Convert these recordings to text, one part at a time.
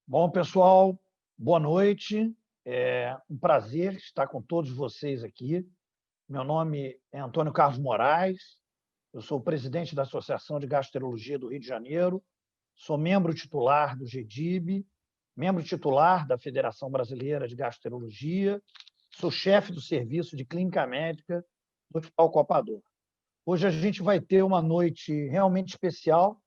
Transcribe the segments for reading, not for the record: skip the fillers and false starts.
Bom, pessoal, boa noite. É um prazer estar com todos vocês aqui. Meu nome é Antônio Carlos Moraes, eu sou o presidente da Associação de Gastroenterologia do Rio de Janeiro, sou membro titular do GDIB, membro titular da Federação Brasileira de Gastroenterologia, sou chefe do Serviço de Clínica Médica do Hospital Copador. Hoje a gente vai ter uma noite realmente especial.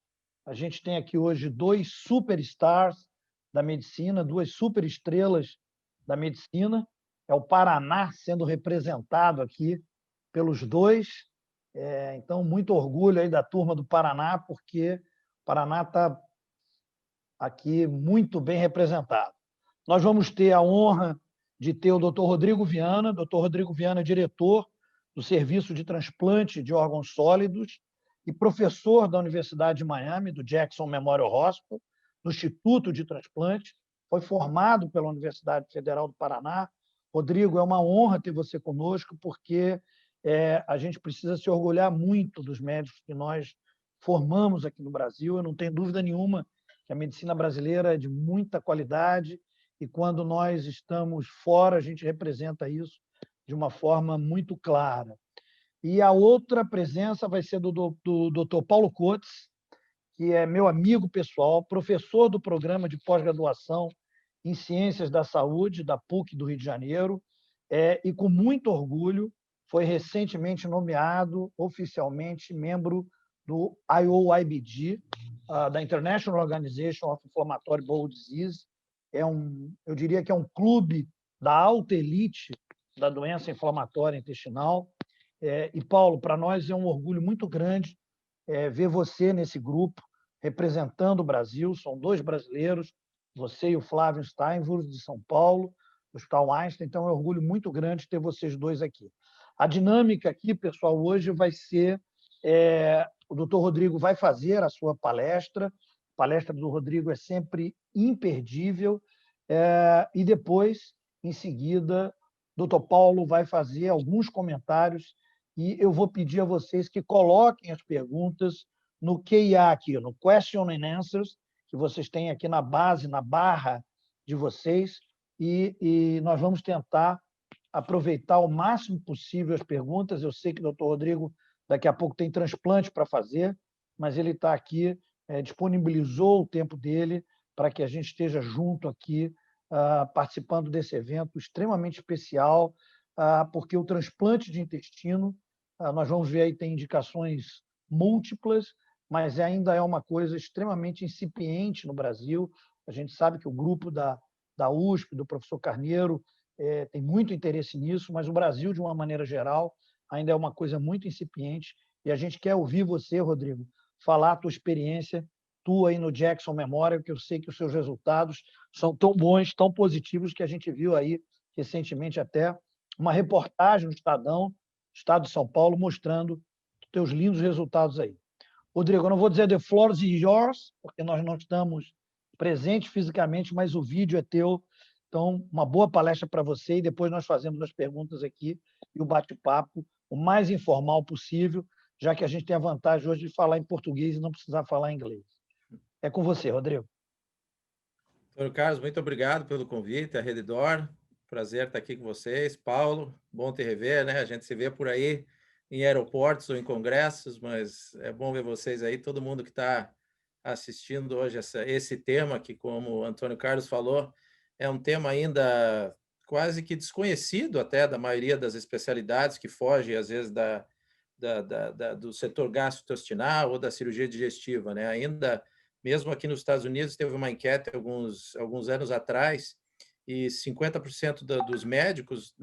A gente tem aqui hoje dois superstars da medicina, duas superestrelas da medicina. É o Paraná sendo representado aqui pelos dois. Então, muito orgulho aí da turma do Paraná, porque o Paraná está aqui muito bem representado. Nós vamos ter a honra de ter o Dr. Rodrigo Viana. Dr. Rodrigo Viana é diretor do Serviço de Transplante de Órgãos Sólidos e professor da Universidade de Miami, do Jackson Memorial Hospital, no Instituto de Transplante. Foi formado pela Universidade Federal do Paraná. Rodrigo, é uma honra ter você conosco, porque a gente precisa se orgulhar muito dos médicos que nós formamos aqui no Brasil. Eu não tenho dúvida nenhuma que a medicina brasileira é de muita qualidade e, quando nós estamos fora, a gente representa isso de uma forma muito clara. E a outra presença vai ser do Dr. Paulo Cotes, que é meu amigo pessoal, professor do programa de pós-graduação em Ciências da Saúde, da PUC do Rio de Janeiro, e com muito orgulho foi recentemente nomeado oficialmente membro do IOIBG, da International Organization of Inflammatory Bowel Disease. Eu diria que é um clube da alta elite da doença inflamatória intestinal. E, Paulo, para nós é um orgulho muito grande ver você nesse grupo, representando o Brasil. São dois brasileiros, você e o Flávio Steinwurz, de São Paulo, do Hospital Einstein. Então, é um orgulho muito grande ter vocês dois aqui. A dinâmica aqui, pessoal, hoje vai ser... o doutor Rodrigo vai fazer a sua palestra. A palestra do Rodrigo é sempre imperdível. E depois, em seguida, o doutor Paulo vai fazer alguns comentários e eu vou pedir a vocês que coloquem as perguntas no QA aqui, no Question and Answers, que vocês têm aqui na base, na barra de vocês, e nós vamos tentar aproveitar o máximo possível as perguntas. Eu sei que o doutor Rodrigo daqui a pouco tem transplante para fazer, mas ele está aqui, disponibilizou o tempo dele para que a gente esteja junto aqui, participando desse evento extremamente especial, porque o transplante de intestino, nós vamos ver aí, tem indicações múltiplas, mas ainda é uma coisa extremamente incipiente no Brasil. A gente sabe que o grupo da USP, do professor Carneiro, tem muito interesse nisso, mas o Brasil, de uma maneira geral, ainda é uma coisa muito incipiente, e a gente quer ouvir você, Rodrigo, falar a tua experiência, tu aí no Jackson Memorial, que eu sei que os seus resultados são tão bons, tão positivos, que a gente viu aí recentemente até uma reportagem no Estado de São Paulo, mostrando os teus lindos resultados aí. Rodrigo, eu não vou dizer the floor is yours, porque nós não estamos presentes fisicamente, mas o vídeo é teu. Então, uma boa palestra para você, e depois nós fazemos as perguntas aqui e o bate-papo o mais informal possível, já que a gente tem a vantagem hoje de falar em português e não precisar falar inglês. É com você, Rodrigo. Antônio Carlos, muito obrigado pelo convite, a Redditor. Prazer estar aqui com vocês. Paulo, bom te rever, né? A gente se vê por aí em aeroportos ou em congressos, mas é bom ver vocês aí, todo mundo que está assistindo hoje esse tema, que, como o Antônio Carlos falou, é um tema ainda quase que desconhecido até da maioria das especialidades, que foge, às vezes, do setor gastrointestinal ou da cirurgia digestiva, né? Ainda, mesmo aqui nos Estados Unidos, teve uma enquete alguns anos atrás, e 50% dos médicos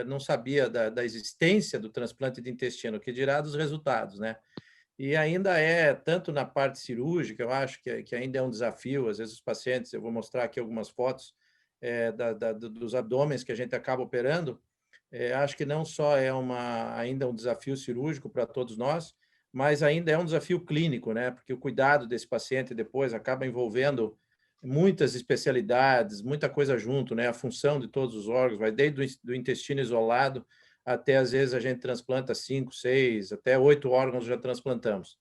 não sabia da existência do transplante de intestino, que dirá dos resultados, né? E ainda tanto na parte cirúrgica, eu acho que ainda é um desafio. Às vezes os pacientes, eu vou mostrar aqui algumas fotos dos abdômenes que a gente acaba operando. Acho que não só ainda um desafio cirúrgico para todos nós, mas ainda é um desafio clínico, né? Porque o cuidado desse paciente depois acaba envolvendo muitas especialidades, muita coisa junto, né? A função de todos os órgãos, vai desde do intestino isolado até, às vezes, a gente transplanta 5, 6, até 8 órgãos já transplantamos.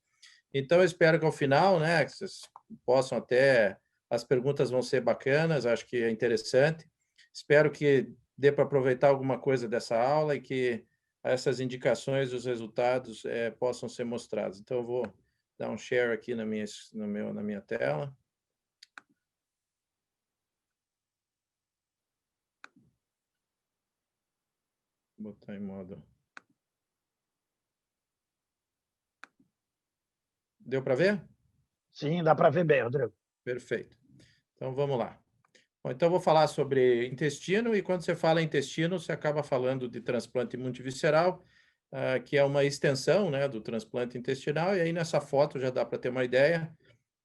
Então, eu espero que ao final, né, que vocês possam até As perguntas vão ser bacanas, acho que é interessante. Espero que dê para aproveitar alguma coisa dessa aula e que essas indicações, os resultados possam ser mostrados. Então, eu vou dar um share aqui na minha tela. Vou botar em modo... Deu para ver? Sim, dá para ver bem, Rodrigo. Perfeito. Então, vamos lá. Bom, então, eu vou falar sobre intestino, e quando você fala intestino, você acaba falando de transplante multivisceral, que é uma extensão, né, do transplante intestinal, e aí nessa foto já dá para ter uma ideia.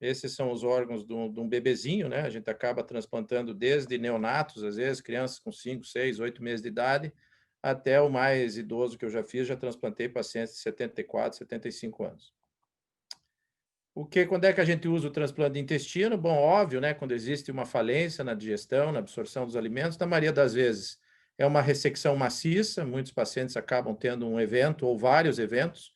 Esses são os órgãos de um bebezinho, né? A gente acaba transplantando desde neonatos, às vezes, crianças com 5, 6, 8 meses de idade, até o mais idoso que eu já fiz, já transplantei pacientes de 74, 75 anos. Quando é que a gente usa o transplante de intestino? Bom, óbvio, né? Quando existe uma falência na digestão, na absorção dos alimentos, na maioria das vezes é uma ressecção maciça, muitos pacientes acabam tendo um evento ou vários eventos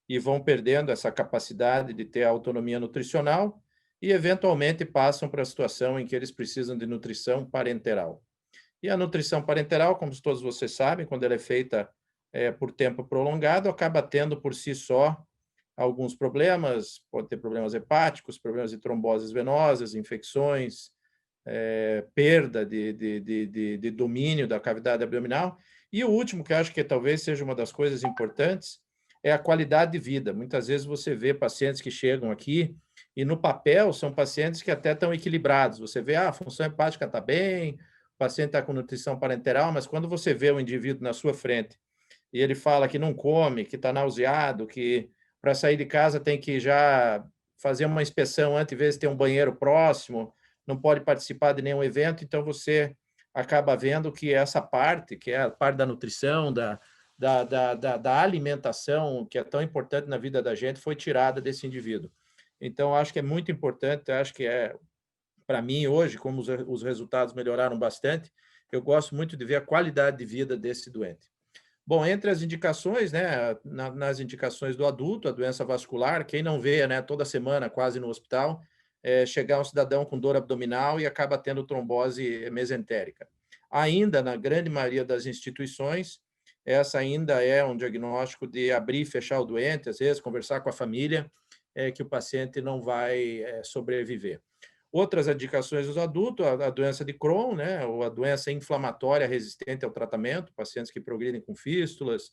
e vão perdendo essa capacidade de ter autonomia nutricional e, eventualmente, passam para a situação em que eles precisam de nutrição parenteral. E a nutrição parenteral, como todos vocês sabem, quando ela é feita por tempo prolongado, acaba tendo por si só alguns problemas, pode ter problemas hepáticos, problemas de tromboses venosas, infecções, perda de domínio da cavidade abdominal. E o último, que eu acho que talvez seja uma das coisas importantes, é a qualidade de vida. Muitas vezes você vê pacientes que chegam aqui e, no papel, são pacientes que até estão equilibrados. Você vê, a função hepática está bem, o paciente está com nutrição parenteral, mas quando você vê o indivíduo na sua frente e ele fala que não come, que está nauseado, que para sair de casa tem que já fazer uma inspeção antes, ver se tem um banheiro próximo, não pode participar de nenhum evento, então você acaba vendo que essa parte, que é a parte da nutrição, da alimentação, que é tão importante na vida da gente, foi tirada desse indivíduo. Então, acho que é muito importante, acho que para mim, hoje, como os resultados melhoraram bastante, eu gosto muito de ver a qualidade de vida desse doente. Bom, entre as indicações, né, nas indicações do adulto, a doença vascular, quem não vê, né, toda semana quase no hospital, chegar um cidadão com dor abdominal e acaba tendo trombose mesentérica. Ainda, na grande maioria das instituições, essa ainda é um diagnóstico de abrir e fechar o doente, às vezes conversar com a família, que o paciente não vai sobreviver. Outras indicações dos adultos, a doença de Crohn, né, ou a doença inflamatória resistente ao tratamento, pacientes que progridem com fístulas,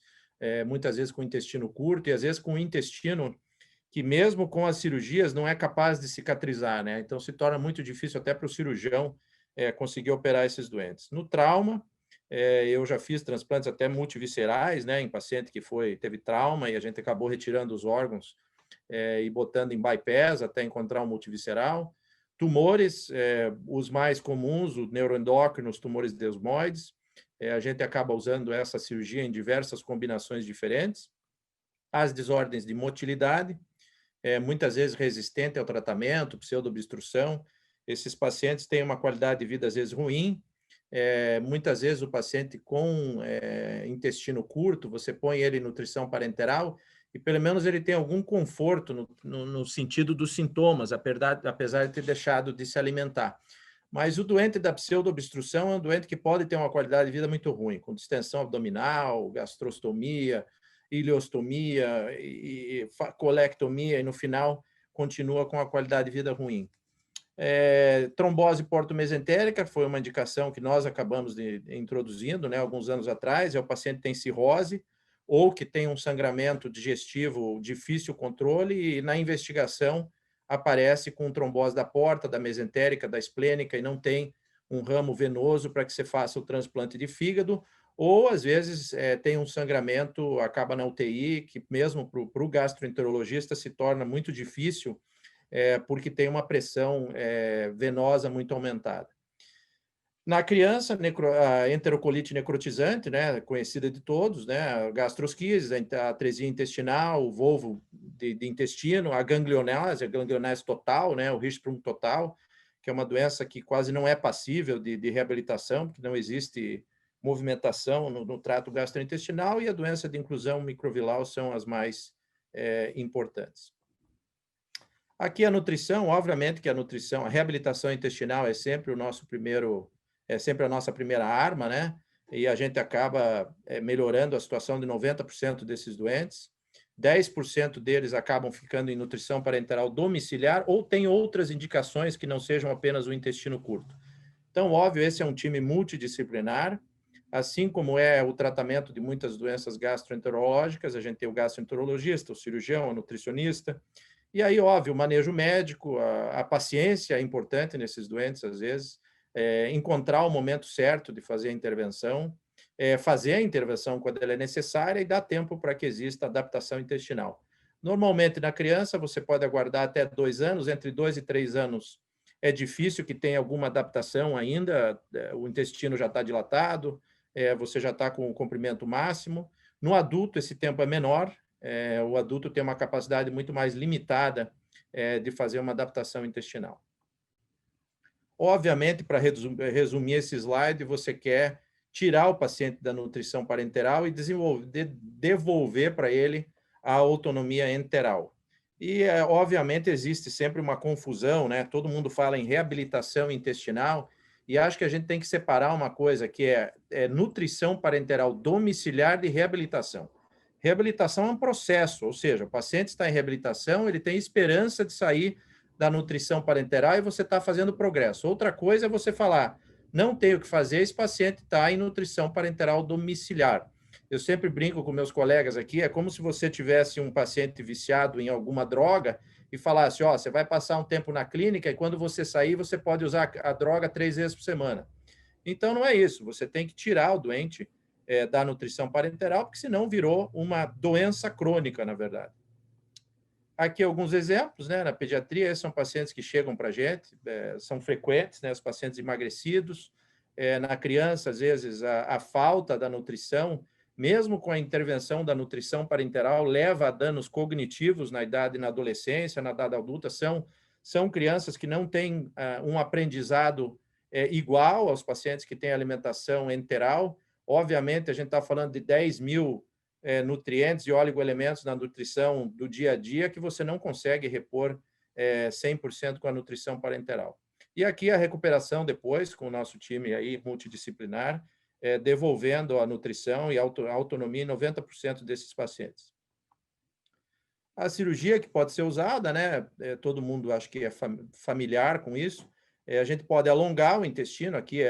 muitas vezes com intestino curto e às vezes com o intestino que, mesmo com as cirurgias, não é capaz de cicatrizar, né? Então, se torna muito difícil até para o cirurgião conseguir operar esses doentes. No trauma, eu já fiz transplantes até multiviscerais, né, em paciente que teve trauma e a gente acabou retirando os órgãos e botando em bypass até encontrar um multivisceral. Tumores, os mais comuns, o neuroendócrino, os tumores desmoides, a gente acaba usando essa cirurgia em diversas combinações diferentes. As desordens de motilidade, muitas vezes resistente ao tratamento, pseudoobstrução, esses pacientes têm uma qualidade de vida às vezes ruim, muitas vezes o paciente com intestino curto, você põe ele em nutrição parenteral e pelo menos ele tem algum conforto no sentido dos sintomas, apesar de ter deixado de se alimentar. Mas o doente da pseudoobstrução é um doente que pode ter uma qualidade de vida muito ruim, com distensão abdominal, gastrostomia, ileostomia, colectomia, e no final continua com a qualidade de vida ruim. Trombose portomesentérica foi uma indicação que nós acabamos introduzindo, né, alguns anos atrás. O paciente tem cirrose ou que tem um sangramento digestivo difícil controle e na investigação aparece com trombose da porta, da mesentérica, da esplênica e não tem um ramo venoso para que você faça o transplante de fígado, ou às vezes tem um sangramento, acaba na UTI, que mesmo para o gastroenterologista se torna muito difícil porque tem uma pressão venosa muito aumentada. Na criança, a enterocolite necrotizante, né, conhecida de todos, né, a gastrosquise, a atresia intestinal, o volvo de intestino, a ganglionase total, né, o Hirschsprung total, que é uma doença que quase não é passível de reabilitação, porque não existe movimentação no trato gastrointestinal, e a doença de inclusão microviral são as mais importantes. Aqui a nutrição, obviamente que a nutrição, a reabilitação intestinal é sempre o nosso primeiro, é sempre a nossa primeira arma, né? E a gente acaba melhorando a situação de 90% desses doentes. 10% deles acabam ficando em nutrição parenteral domiciliar ou tem outras indicações que não sejam apenas o intestino curto. Então, óbvio, esse é um time multidisciplinar, assim como é o tratamento de muitas doenças gastroenterológicas, a gente tem o gastroenterologista, o cirurgião, o nutricionista, e aí, óbvio, o manejo médico, a paciência é importante nesses doentes, às vezes, encontrar o momento certo de fazer a intervenção, fazer a intervenção quando ela é necessária e dar tempo para que exista adaptação intestinal. Normalmente, na criança, você pode aguardar até 2 anos, entre 2 e 3 anos é difícil que tenha alguma adaptação ainda, o intestino já está dilatado, você já está com o comprimento máximo. No adulto, esse tempo é menor, o adulto tem uma capacidade muito mais limitada de fazer uma adaptação intestinal. Obviamente, para resumir esse slide, você quer tirar o paciente da nutrição parenteral e devolver para ele a autonomia enteral. E, obviamente, existe sempre uma confusão, né? Todo mundo fala em reabilitação intestinal e acho que a gente tem que separar uma coisa que é nutrição parenteral domiciliar de reabilitação. Reabilitação é um processo, ou seja, o paciente está em reabilitação, ele tem esperança de sair da nutrição parenteral e você está fazendo progresso. Outra coisa é você falar, não tenho o que fazer, esse paciente está em nutrição parenteral domiciliar. Eu sempre brinco com meus colegas aqui, é como se você tivesse um paciente viciado em alguma droga e falasse, ó, você vai passar um tempo na clínica e quando você sair, você pode usar a droga 3 vezes por semana. Então, não é isso, você tem que tirar o doente da nutrição parenteral, porque senão virou uma doença crônica, na verdade. Aqui alguns exemplos, né? Na pediatria, esses são pacientes que chegam para a gente, são frequentes, né? Os pacientes emagrecidos. Na criança, às vezes, a falta da nutrição, mesmo com a intervenção da nutrição parenteral, leva a danos cognitivos na idade, na adolescência, na idade adulta. São crianças que não têm um aprendizado igual aos pacientes que têm alimentação enteral. Obviamente, a gente está falando de 10.000 nutrientes e oligoelementos na nutrição do dia a dia que você não consegue repor 100% com a nutrição parenteral. E aqui a recuperação depois, com o nosso time aí multidisciplinar, devolvendo a nutrição e a autonomia em 90% desses pacientes. A cirurgia que pode ser usada, né? Todo mundo acho que é familiar com isso. A gente pode alongar o intestino, aqui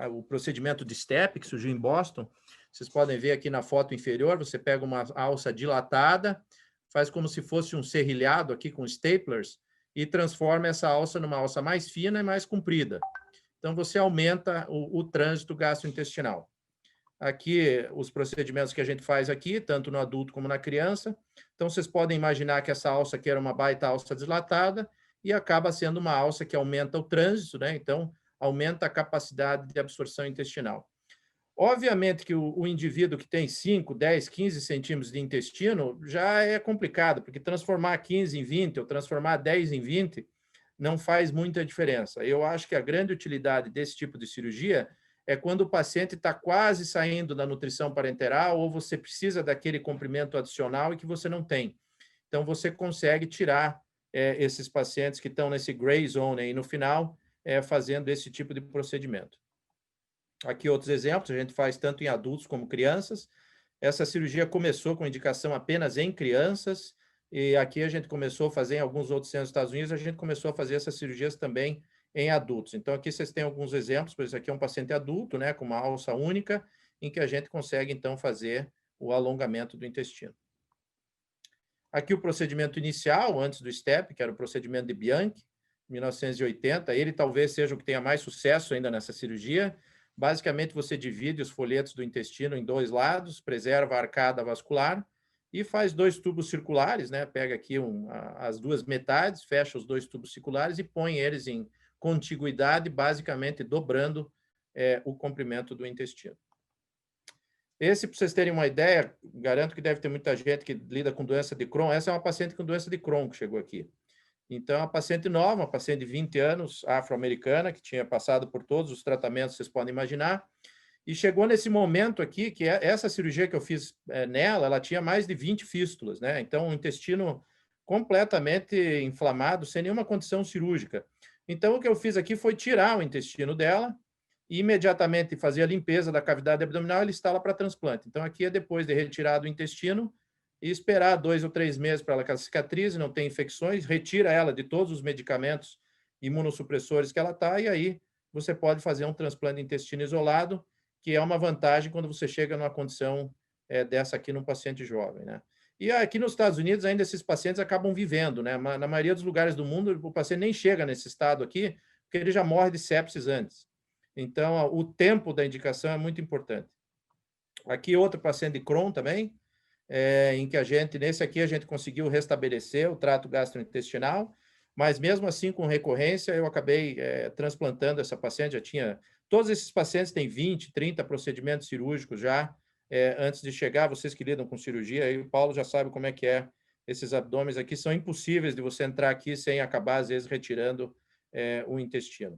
o procedimento de STEP, que surgiu em Boston. Vocês podem ver aqui na foto inferior, você pega uma alça dilatada, faz como se fosse um serrilhado aqui com staplers e transforma essa alça numa alça mais fina e mais comprida. Então, você aumenta o trânsito gastrointestinal. Aqui, os procedimentos que a gente faz aqui, tanto no adulto como na criança. Então, vocês podem imaginar que essa alça aqui era uma baita alça dilatada e acaba sendo uma alça que aumenta o trânsito, né? Então, aumenta a capacidade de absorção intestinal. Obviamente que o indivíduo que tem 5, 10, 15 centímetros de intestino já é complicado, porque transformar 15 em 20 ou transformar 10 em 20 não faz muita diferença. Eu acho que a grande utilidade desse tipo de cirurgia é quando o paciente está quase saindo da nutrição parenteral ou você precisa daquele comprimento adicional e que você não tem. Então, você consegue tirar esses pacientes que estão nesse gray zone aí no final, fazendo esse tipo de procedimento. Aqui outros exemplos, a gente faz tanto em adultos como crianças. Essa cirurgia começou com indicação apenas em crianças, e aqui a gente começou a fazer em alguns outros centros dos Estados Unidos, a gente começou a fazer essas cirurgias também em adultos. Então, aqui vocês têm alguns exemplos, por exemplo, aqui é um paciente adulto, né, com uma alça única, em que a gente consegue, então, fazer o alongamento do intestino. Aqui o procedimento inicial, antes do STEP, que era o procedimento de Bianchi, 1980, ele talvez seja o que tenha mais sucesso ainda nessa cirurgia. Basicamente, você divide os folhetos do intestino em 2 lados, preserva a arcada vascular e faz 2 tubos circulares, né? Pega aqui as 2 metades, fecha os 2 tubos circulares e põe eles em contiguidade, basicamente dobrando o comprimento do intestino. Esse, para vocês terem uma ideia, garanto que deve ter muita gente que lida com doença de Crohn. Essa é uma paciente com doença de Crohn que chegou aqui. Então, é uma paciente nova, uma paciente de 20 anos, afro-americana, que tinha passado por todos os tratamentos que vocês podem imaginar, e chegou nesse momento aqui, que essa cirurgia que eu fiz nela, ela tinha mais de 20 fístulas, né? Então, o intestino completamente inflamado, sem nenhuma condição cirúrgica. Então, o que eu fiz aqui foi tirar o intestino dela e imediatamente fazer a limpeza da cavidade abdominal e listá-la para transplante. Então, aqui é depois de retirado o intestino e esperar 2 ou 3 meses para ela cicatrize, não tem infecções, retira ela de todos os medicamentos imunossupressores que ela está, e aí você pode fazer um transplante de intestino isolado, que é uma vantagem quando você chega numa condição dessa aqui num paciente jovem, né? E aqui nos Estados Unidos, ainda esses pacientes acabam vivendo, né? Na maioria dos lugares do mundo, o paciente nem chega nesse estado aqui, porque ele já morre de sepsis antes. Então, o tempo da indicação é muito importante. Aqui, outro paciente de Crohn também, em que nesse aqui, a gente conseguiu restabelecer o trato gastrointestinal, mas mesmo assim, com recorrência, eu acabei transplantando essa paciente, todos esses pacientes têm 20, 30 procedimentos cirúrgicos já, antes de chegar, vocês que lidam com cirurgia, aí o Paulo já sabe como é que é, esses abdômenes aqui são impossíveis de você entrar aqui sem acabar, às vezes, retirando o intestino.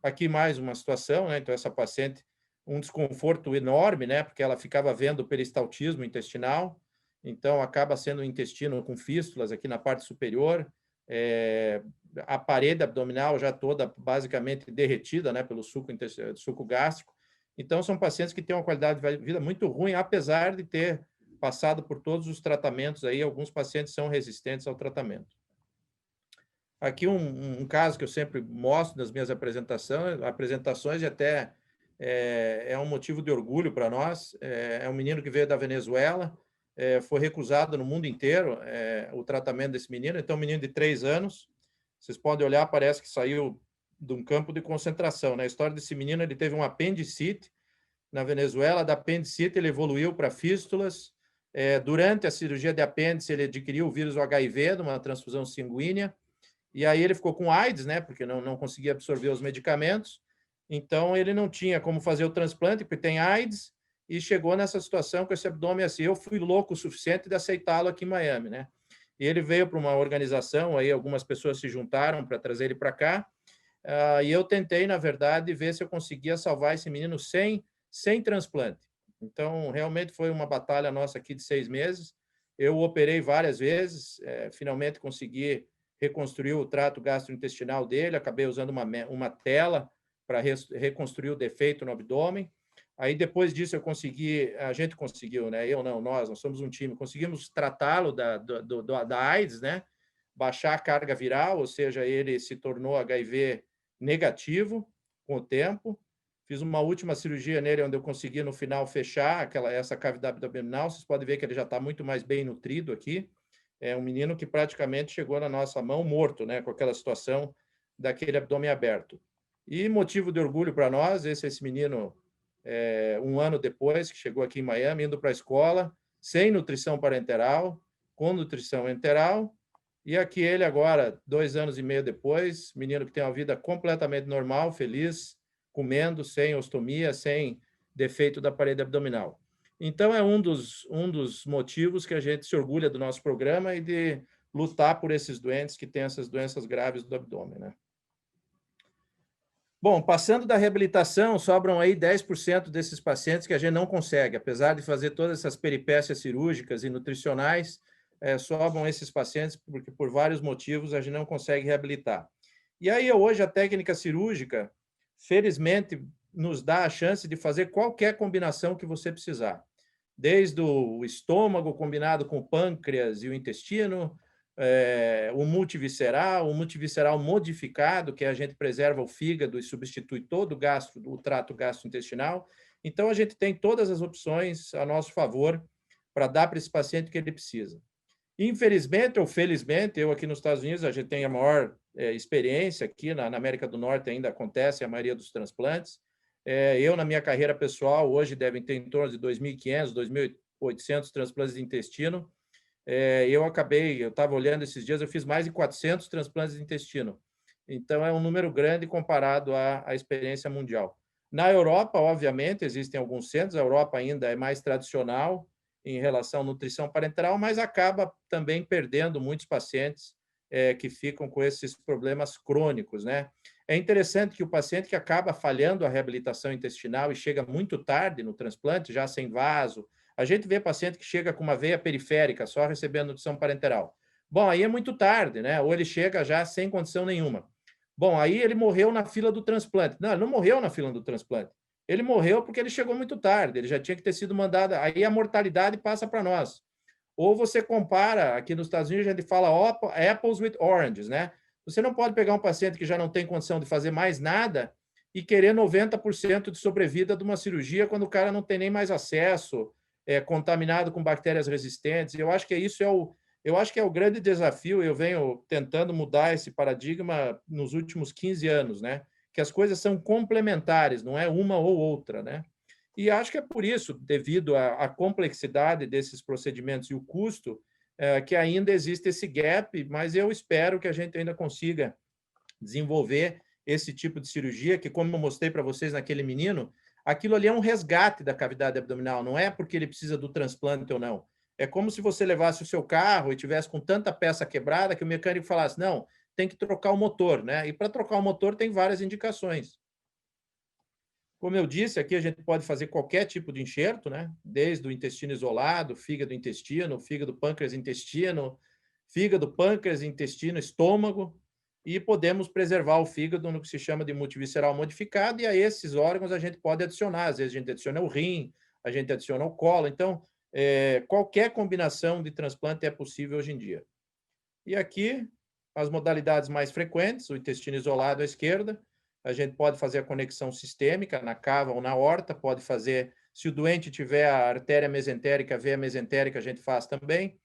Aqui mais uma situação, né? Então, essa paciente, um desconforto enorme, né? Porque ela ficava vendo peristaltismo intestinal, então acaba sendo o intestino com fístulas aqui na parte superior, a parede abdominal já toda basicamente derretida, né? Pelo suco gástrico. Então, são pacientes que têm uma qualidade de vida muito ruim, apesar de ter passado por todos os tratamentos aí, alguns pacientes são resistentes ao tratamento. Aqui um caso que eu sempre mostro nas minhas apresentações, e até é um motivo de orgulho para nós. É um menino que veio da Venezuela, foi recusado no mundo inteiro o tratamento desse menino. Então, um menino de 3 anos, vocês podem olhar, parece que saiu de um campo de concentração, né? A história desse menino, ele teve um apendicite na Venezuela, da apendicite ele evoluiu para fístulas. Durante a cirurgia de apêndice, ele adquiriu o vírus HIV, de uma transfusão sanguínea. E aí ele ficou com AIDS, né? Porque não conseguia absorver os medicamentos. Então, ele não tinha como fazer o transplante, porque tem AIDS, e chegou nessa situação com esse abdômen assim. Eu fui louco o suficiente de aceitá-lo aqui em Miami, né? E ele veio para uma organização, aí algumas pessoas se juntaram para trazer ele para cá, e eu tentei, na verdade, ver se eu conseguia salvar esse menino sem transplante. Então, realmente foi uma batalha nossa aqui de 6 meses. Eu operei várias vezes, finalmente consegui reconstruir o trato gastrointestinal dele, acabei usando uma tela para reconstruir o defeito no abdômen. Aí, depois disso, a gente conseguiu, né? Eu não, nós somos um time, conseguimos tratá-lo da AIDS, né? Baixar a carga viral, ou seja, ele se tornou HIV negativo com o tempo. Fiz uma última cirurgia nele, onde eu consegui, no final, fechar essa cavidade abdominal. Vocês podem ver que ele já está muito mais bem nutrido aqui. É um menino que praticamente chegou na nossa mão morto, né, com aquela situação daquele abdômen aberto. E motivo de orgulho para nós, esse menino, um ano depois, que chegou aqui em Miami, indo para a escola, sem nutrição parenteral, com nutrição enteral, e aqui ele agora, 2 anos e meio depois, menino que tem uma vida completamente normal, feliz, comendo, sem ostomia, sem defeito da parede abdominal. Então, é um dos motivos que a gente se orgulha do nosso programa e de lutar por esses doentes que têm essas doenças graves do abdômen, né? Bom, passando da reabilitação, sobram aí 10% desses pacientes que a gente não consegue, apesar de fazer todas essas peripécias cirúrgicas e nutricionais, sobram esses pacientes porque, por vários motivos, a gente não consegue reabilitar. E aí, hoje, a técnica cirúrgica, felizmente, nos dá a chance de fazer qualquer combinação que você precisar. Desde o estômago combinado com o pâncreas e o intestino, o multivisceral modificado, que a gente preserva o fígado e substitui todo o trato gastrointestinal. Então, a gente tem todas as opções a nosso favor para dar para esse paciente o que ele precisa. Infelizmente ou felizmente, eu aqui nos Estados Unidos, a gente tem a maior experiência aqui, na América do Norte ainda acontece a maioria dos transplantes. Eu, na minha carreira pessoal, hoje devem ter em torno de 2.500, 2.800 transplantes de intestino. Eu estava olhando esses dias, eu fiz mais de 400 transplantes de intestino. Então, é um número grande comparado à experiência mundial. Na Europa, obviamente, existem alguns centros, a Europa ainda é mais tradicional em relação à nutrição parenteral, mas acaba também perdendo muitos pacientes que ficam com esses problemas crônicos, né? É interessante que o paciente que acaba falhando a reabilitação intestinal e chega muito tarde no transplante, já sem vaso, a gente vê paciente que chega com uma veia periférica, só recebendo nutrição parenteral. Bom, aí é muito tarde, né? Ou ele chega já sem condição nenhuma. Bom, aí ele morreu na fila do transplante. Não, ele não morreu na fila do transplante. Ele morreu porque ele chegou muito tarde, ele já tinha que ter sido mandado. Aí a mortalidade passa para nós. Ou você compara, aqui nos Estados Unidos a gente fala apples with oranges, né? Você não pode pegar um paciente que já não tem condição de fazer mais nada e querer 90% de sobrevida de uma cirurgia quando o cara não tem nem mais acesso, é contaminado com bactérias resistentes. Eu acho que eu acho que é o grande desafio. Eu venho tentando mudar esse paradigma nos últimos 15 anos, né? Que as coisas são complementares, não é uma ou outra, né? E acho que é por isso, devido à complexidade desses procedimentos e o custo, que ainda existe esse gap, mas eu espero que a gente ainda consiga desenvolver esse tipo de cirurgia, que, como eu mostrei para vocês naquele menino, aquilo ali é um resgate da cavidade abdominal, não é porque ele precisa do transplante ou não. É como se você levasse o seu carro e tivesse com tanta peça quebrada que o mecânico falasse, não, tem que trocar o motor, né? E para trocar o motor tem várias indicações. Como eu disse, aqui a gente pode fazer qualquer tipo de enxerto, né? Desde o intestino isolado, fígado, pâncreas, intestino, fígado, pâncreas, intestino, estômago, e podemos preservar o fígado no que se chama de multivisceral modificado, e a esses órgãos a gente pode adicionar, às vezes a gente adiciona o rim, a gente adiciona o colo, então qualquer combinação de transplante é possível hoje em dia. E aqui, as modalidades mais frequentes, o intestino isolado à esquerda, a gente pode fazer a conexão sistêmica na cava ou na aorta, pode fazer, se o doente tiver a artéria mesentérica, a veia mesentérica, a gente faz também.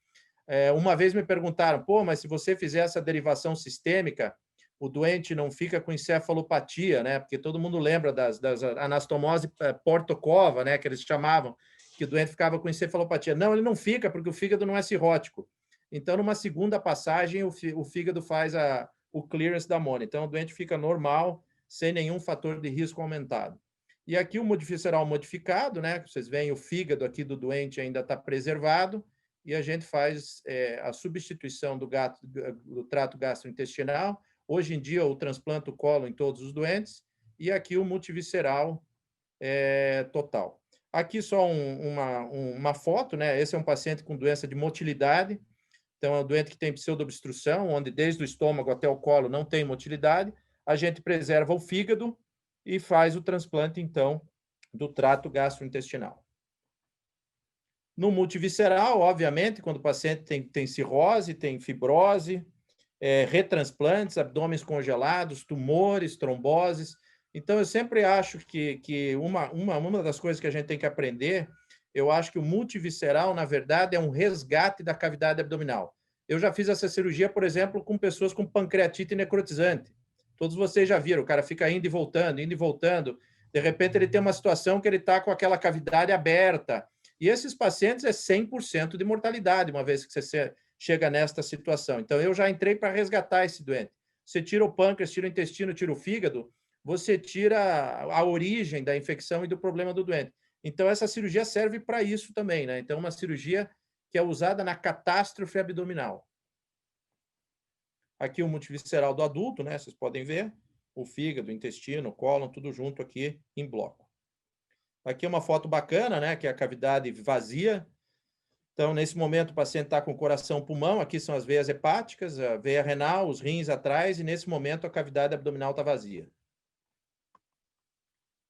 Uma vez me perguntaram, pô, mas se você fizer essa derivação sistêmica, o doente não fica com encefalopatia, né? Porque todo mundo lembra das anastomose portocova, né? Que eles chamavam, que o doente ficava com encefalopatia. Não, ele não fica, porque o fígado não é cirrótico. Então, numa segunda passagem, o fígado faz o clearance da amônia. Então, o doente fica normal, sem nenhum fator de risco aumentado. E aqui o multivisceral modificado, né? Vocês veem o fígado aqui do doente ainda está preservado, e a gente faz a substituição do trato gastrointestinal. Hoje em dia, o transplante do colo em todos os doentes, e aqui o multivisceral total. Aqui só uma foto, né? Esse é um paciente com doença de motilidade, então é um doente que tem pseudoobstrução, onde desde o estômago até o colo não tem motilidade. A gente preserva o fígado e faz o transplante, então, do trato gastrointestinal. No multivisceral, obviamente, quando o paciente tem cirrose, tem fibrose, retransplantes, abdômenes congelados, tumores, tromboses. Então, eu sempre acho que uma das coisas que a gente tem que aprender, eu acho que o multivisceral, na verdade, é um resgate da cavidade abdominal. Eu já fiz essa cirurgia, por exemplo, com pessoas com pancreatite necrotizante. Todos vocês já viram, o cara fica indo e voltando, indo e voltando. De repente, ele tem uma situação que ele está com aquela cavidade aberta. E esses pacientes é 100% de mortalidade, uma vez que você chega nesta situação. Então, eu já entrei para resgatar esse doente. Você tira o pâncreas, tira o intestino, tira o fígado, você tira a origem da infecção e do problema do doente. Então, essa cirurgia serve para isso também, né? Então, uma cirurgia que é usada na catástrofe abdominal. Aqui o multivisceral do adulto, né? Vocês podem ver o fígado, o intestino, o cólon, tudo junto aqui em bloco. Aqui é uma foto bacana, né? Que é a cavidade vazia. Então, nesse momento, o paciente está com o coração-pulmão, aqui são as veias hepáticas, a veia renal, os rins atrás, e nesse momento a cavidade abdominal está vazia.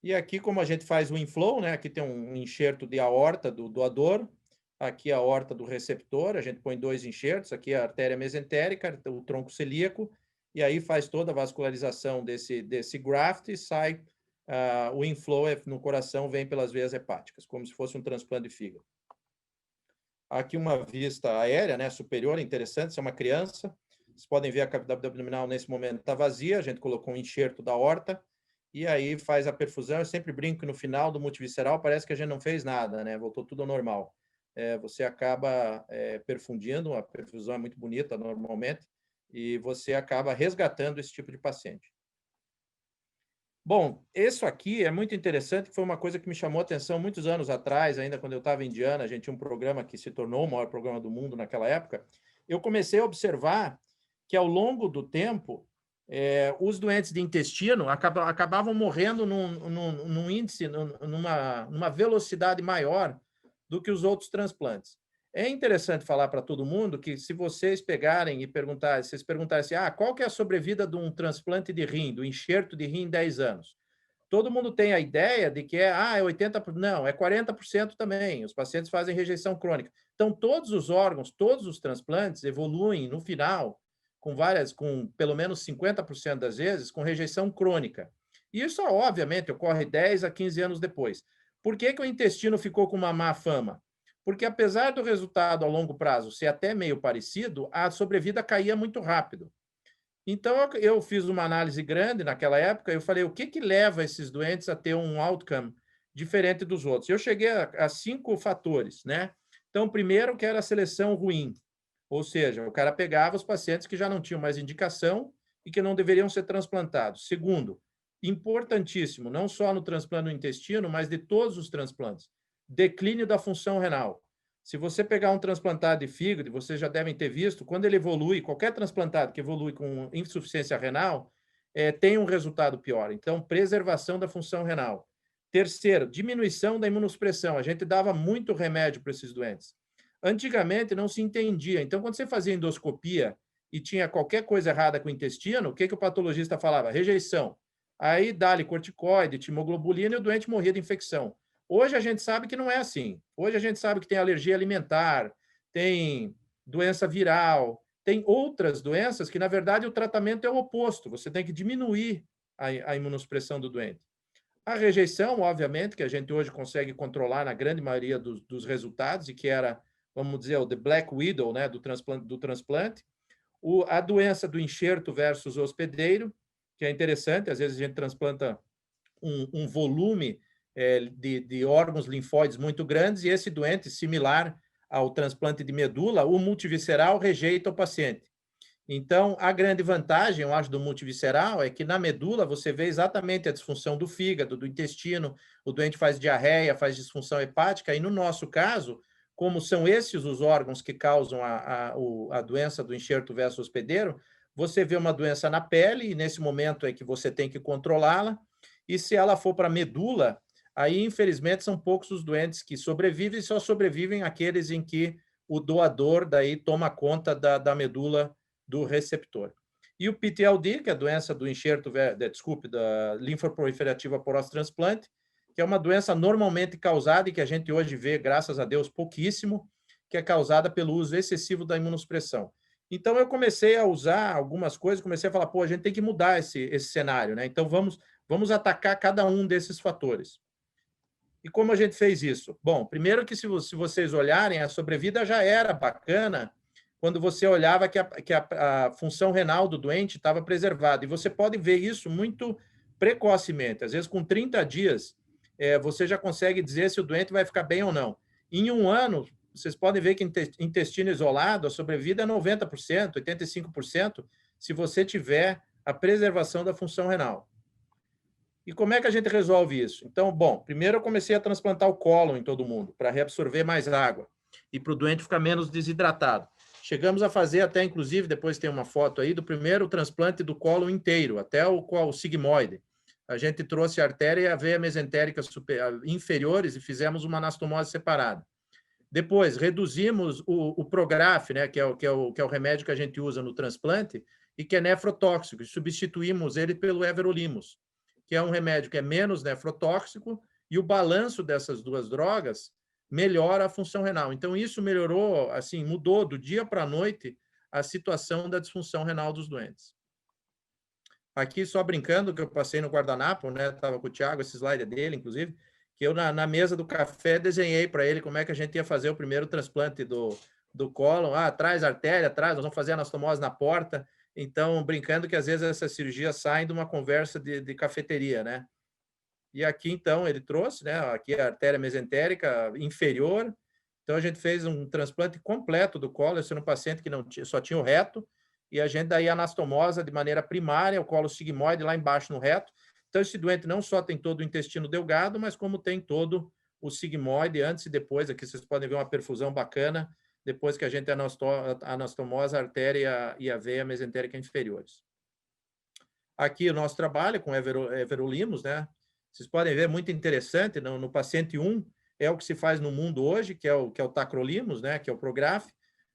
E aqui, como a gente faz o inflow, né? Aqui tem um enxerto de aorta do doador, aqui a aorta do receptor, a gente põe 2 enxertos, aqui a artéria mesentérica, o tronco celíaco, e aí faz toda a vascularização desse graft e sai o inflow no coração, vem pelas veias hepáticas, como se fosse um transplante de fígado. Aqui uma vista aérea, né, superior, interessante, isso é uma criança. Vocês podem ver a cavidade abdominal nesse momento está vazia, a gente colocou um enxerto da aorta, e aí faz a perfusão. Eu sempre brinco que no final do multivisceral parece que a gente não fez nada, né, voltou tudo ao normal. Você acaba perfundindo, a perfusão é muito bonita normalmente, e você acaba resgatando esse tipo de paciente. Bom, isso aqui é muito interessante, foi uma coisa que me chamou a atenção muitos anos atrás, ainda quando eu estava em Indiana, a gente tinha um programa que se tornou o maior programa do mundo naquela época. Eu comecei a observar que, ao longo do tempo, os doentes de intestino acabavam morrendo num índice, numa velocidade maior do que os outros transplantes. É interessante falar para todo mundo que se vocês pegarem e perguntarem, vocês perguntarem assim, qual que é a sobrevida de um transplante de rim, do enxerto de rim em 10 anos? Todo mundo tem a ideia de que é 80%, não, é 40% também. Os pacientes fazem rejeição crônica. Então, todos os órgãos, todos os transplantes evoluem no final com pelo menos 50% das vezes, com rejeição crônica. E isso, obviamente, ocorre 10 a 15 anos depois. Por que o intestino ficou com uma má fama? Porque, apesar do resultado a longo prazo ser até meio parecido, a sobrevida caía muito rápido. Então, eu fiz uma análise grande naquela época, eu falei, o que leva esses doentes a ter um outcome diferente dos outros? Eu cheguei a 5 fatores, né? Então, primeiro, que era a seleção ruim, ou seja, o cara pegava os pacientes que já não tinham mais indicação e que não deveriam ser transplantados. Segundo, importantíssimo, não só no transplante do intestino, mas de todos os transplantes, declínio da função renal. Se você pegar um transplantado de fígado, vocês já devem ter visto, quando ele evolui, qualquer transplantado que evolui com insuficiência renal, tem um resultado pior. Então, preservação da função renal. Terceiro, diminuição da imunossupressão. A gente dava muito remédio para esses doentes. Antigamente, não se entendia. Então, quando você fazia endoscopia e tinha qualquer coisa errada com o intestino, o que o patologista falava? Rejeição. Aí, dá-lhe corticoide, timoglobulina e o doente morria de infecção. Hoje a gente sabe que não é assim. Hoje a gente sabe que tem alergia alimentar, tem doença viral, tem outras doenças que, na verdade, o tratamento é o oposto. Você tem que diminuir a imunossupressão do doente. A rejeição, obviamente, que a gente hoje consegue controlar na grande maioria dos resultados, e que era, vamos dizer, o the black widow, né, do transplante. A doença do enxerto versus hospedeiro, que é interessante, às vezes a gente transplanta um volume de órgãos linfóides muito grandes, e esse doente, similar ao transplante de medula, o multivisceral rejeita o paciente. Então, a grande vantagem, eu acho, do multivisceral é que na medula você vê exatamente a disfunção do fígado, do intestino, o doente faz diarreia, faz disfunção hepática, e no nosso caso, como são esses os órgãos que causam a doença do enxerto versus hospedeiro, você vê uma doença na pele, e nesse momento é que você tem que controlá-la, e se ela for para a medula, aí, infelizmente, são poucos os doentes que sobrevivem, e só sobrevivem aqueles em que o doador daí toma conta da medula do receptor. E o PTLD, que é a doença do enxerto, da linfoproliferativa pós-transplante, que é uma doença normalmente causada e que a gente hoje vê, graças a Deus, pouquíssimo, que é causada pelo uso excessivo da imunossupressão. Então, eu comecei a usar algumas coisas, comecei a falar, a gente tem que mudar esse cenário, né? Então, vamos atacar cada um desses fatores. E como a gente fez isso? Bom, primeiro que se vocês olharem, a sobrevida já era bacana quando você olhava que a função renal do doente estava preservada. E você pode ver isso muito precocemente. Às vezes, com 30 dias, você já consegue dizer se o doente vai ficar bem ou não. Em um ano, vocês podem ver que intestino isolado, a sobrevida é 90%, 85%, se você tiver a preservação da função renal. E como é que a gente resolve isso? Então, bom, primeiro eu comecei a transplantar o cólon em todo mundo, para reabsorver mais água e para o doente ficar menos desidratado. Chegamos a fazer até, inclusive, depois tem uma foto aí, do primeiro transplante do cólon inteiro, até o sigmoide. A gente trouxe a artéria e a veia mesentérica inferiores e fizemos uma anastomose separada. Depois, reduzimos o Prograf, né, que é o remédio que a gente usa no transplante, e que é nefrotóxico, e substituímos ele pelo everolimus, que é um remédio que é menos nefrotóxico, e o balanço dessas duas drogas melhora a função renal. Então, isso melhorou, assim, mudou do dia para a noite a situação da disfunção renal dos doentes. Aqui, só brincando, que eu passei no guardanapo, né? Estava com o Thiago, esse slide é dele, inclusive, que eu, na mesa do café, desenhei para ele como é que a gente ia fazer o primeiro transplante do cólon. Traz a artéria, nós vamos fazer a anastomose na porta. Então, brincando que às vezes essas cirurgias saem de uma conversa de cafeteria, né? E aqui, então, ele trouxe, né? Aqui a artéria mesentérica inferior. Então, a gente fez um transplante completo do colo, esse era um paciente que só tinha o reto, e a gente daí anastomosa de maneira primária, o colo sigmoide lá embaixo no reto. Então, esse doente não só tem todo o intestino delgado, mas como tem todo o sigmoide antes e depois. Aqui vocês podem ver uma perfusão bacana, depois que a gente anastomosa a artéria e a veia mesentérica inferiores. Aqui o nosso trabalho com everolimus, né? Vocês podem ver, muito interessante, no paciente 1, é o que se faz no mundo hoje, que é o tacrolimus, né, que é o Prograf,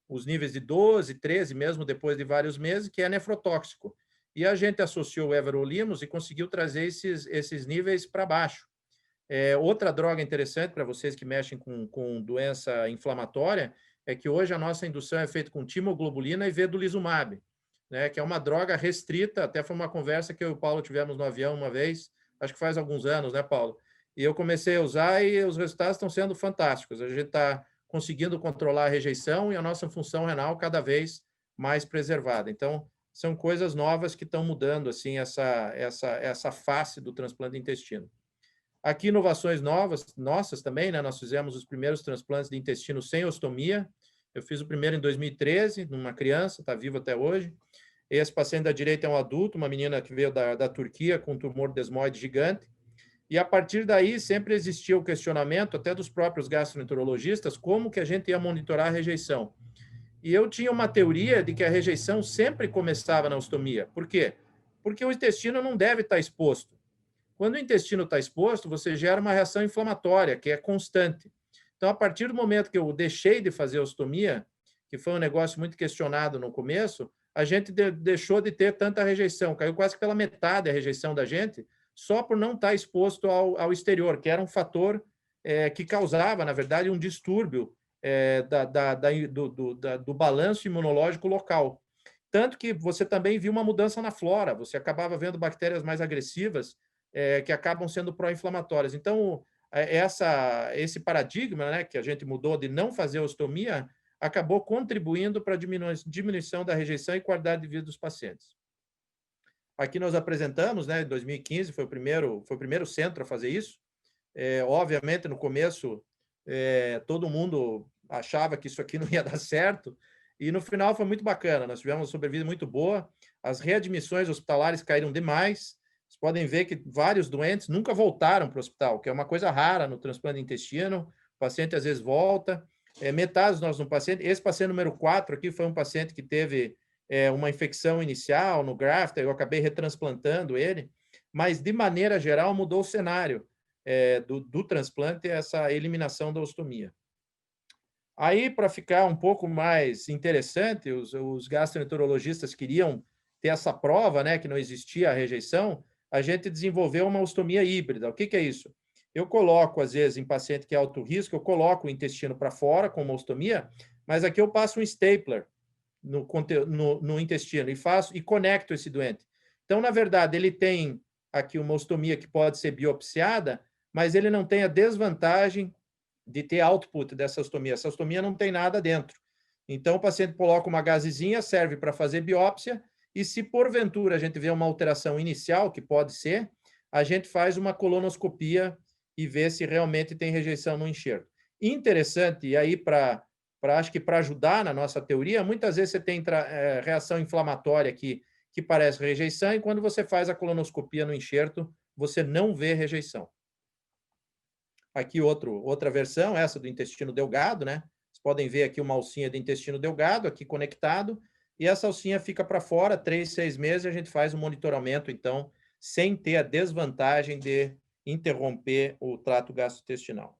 os níveis de 12, 13, mesmo depois de vários meses, que é nefrotóxico. E a gente associou o everolimus e conseguiu trazer esses níveis para baixo. Outra droga interessante para vocês que mexem com doença inflamatória é que hoje a nossa indução é feita com timoglobulina e vedolizumab, né, que é uma droga restrita, até foi uma conversa que eu e o Paulo tivemos no avião uma vez, acho que faz alguns anos, né, Paulo? E eu comecei a usar e os resultados estão sendo fantásticos. A gente está conseguindo controlar a rejeição e a nossa função renal cada vez mais preservada. Então, são coisas novas que estão mudando assim essa face do transplante de intestino. Aqui, inovações novas, nossas também, né? Nós fizemos os primeiros transplantes de intestino sem ostomia. Eu fiz o primeiro em 2013, numa criança, está vivo até hoje. Esse paciente da direita é um adulto, uma menina que veio da Turquia com um tumor desmoide gigante. E, a partir daí, sempre existia o questionamento, até dos próprios gastroenterologistas, como que a gente ia monitorar a rejeição. E eu tinha uma teoria de que a rejeição sempre começava na ostomia. Por quê? Porque o intestino não deve estar exposto. Quando o intestino está exposto, você gera uma reação inflamatória, que é constante. Então, a partir do momento que eu deixei de fazer ostomia, que foi um negócio muito questionado no começo, a gente deixou de ter tanta rejeição. Caiu quase pela metade a rejeição da gente, só por não estar exposto ao exterior, que era um fator que causava, na verdade, um distúrbio do balanço imunológico local. Tanto que você também viu uma mudança na flora, você acabava vendo bactérias mais agressivas, que acabam sendo pró-inflamatórias. Então, esse paradigma, né, que a gente mudou de não fazer ostomia, acabou contribuindo para a diminuição da rejeição e qualidade de vida dos pacientes. Aqui nós apresentamos, né, em 2015, foi o primeiro centro a fazer isso. Obviamente, no começo, todo mundo achava que isso aqui não ia dar certo, e no final foi muito bacana. Nós tivemos uma sobrevida muito boa, as readmissões hospitalares caíram demais. Vocês podem ver que vários doentes nunca voltaram para o hospital, que é uma coisa rara no transplante de intestino. O paciente às vezes volta. Metade dos nossos pacientes, esse paciente número 4 aqui foi um paciente que teve uma infecção inicial no grafter, eu acabei retransplantando ele, mas de maneira geral mudou o cenário do transplante, essa eliminação da ostomia. Aí, para ficar um pouco mais interessante, os gastroenterologistas queriam ter essa prova, né, que não existia a rejeição, a gente desenvolveu uma ostomia híbrida. O que é isso? Eu coloco, às vezes, em paciente que é alto risco, eu coloco o intestino para fora com uma ostomia, mas aqui eu passo um stapler no intestino e conecto esse doente. Então, na verdade, ele tem aqui uma ostomia que pode ser biopsiada, mas ele não tem a desvantagem de ter output dessa ostomia. Essa ostomia não tem nada dentro. Então, o paciente coloca uma gazezinha, serve para fazer biópsia, e se porventura a gente vê uma alteração inicial, que pode ser, a gente faz uma colonoscopia e vê se realmente tem rejeição no enxerto. Interessante, e aí acho que para ajudar na nossa teoria, muitas vezes você tem reação inflamatória que parece rejeição, e quando você faz a colonoscopia no enxerto, você não vê rejeição. Aqui outra versão, essa do intestino delgado, né? Vocês podem ver aqui uma alcinha de intestino delgado, aqui conectado, e essa alcinha fica para fora, 3, 6 meses, a gente faz o monitoramento, então, sem ter a desvantagem de interromper o trato gastrointestinal.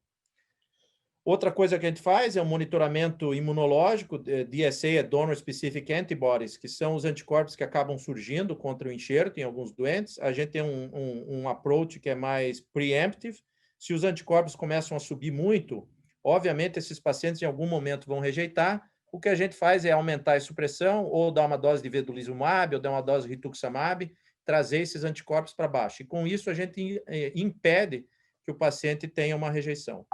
Outra coisa que a gente faz é um monitoramento imunológico, DSA é Donor Specific Antibodies, que são os anticorpos que acabam surgindo contra o enxerto em alguns doentes. A gente tem um approach que é mais preemptive. Se os anticorpos começam a subir muito, obviamente esses pacientes em algum momento vão rejeitar. O que a gente faz é aumentar a supressão, ou dar uma dose de vedolizumab, ou dar uma dose de rituximab, trazer esses anticorpos para baixo. E com isso a gente impede que o paciente tenha uma rejeição.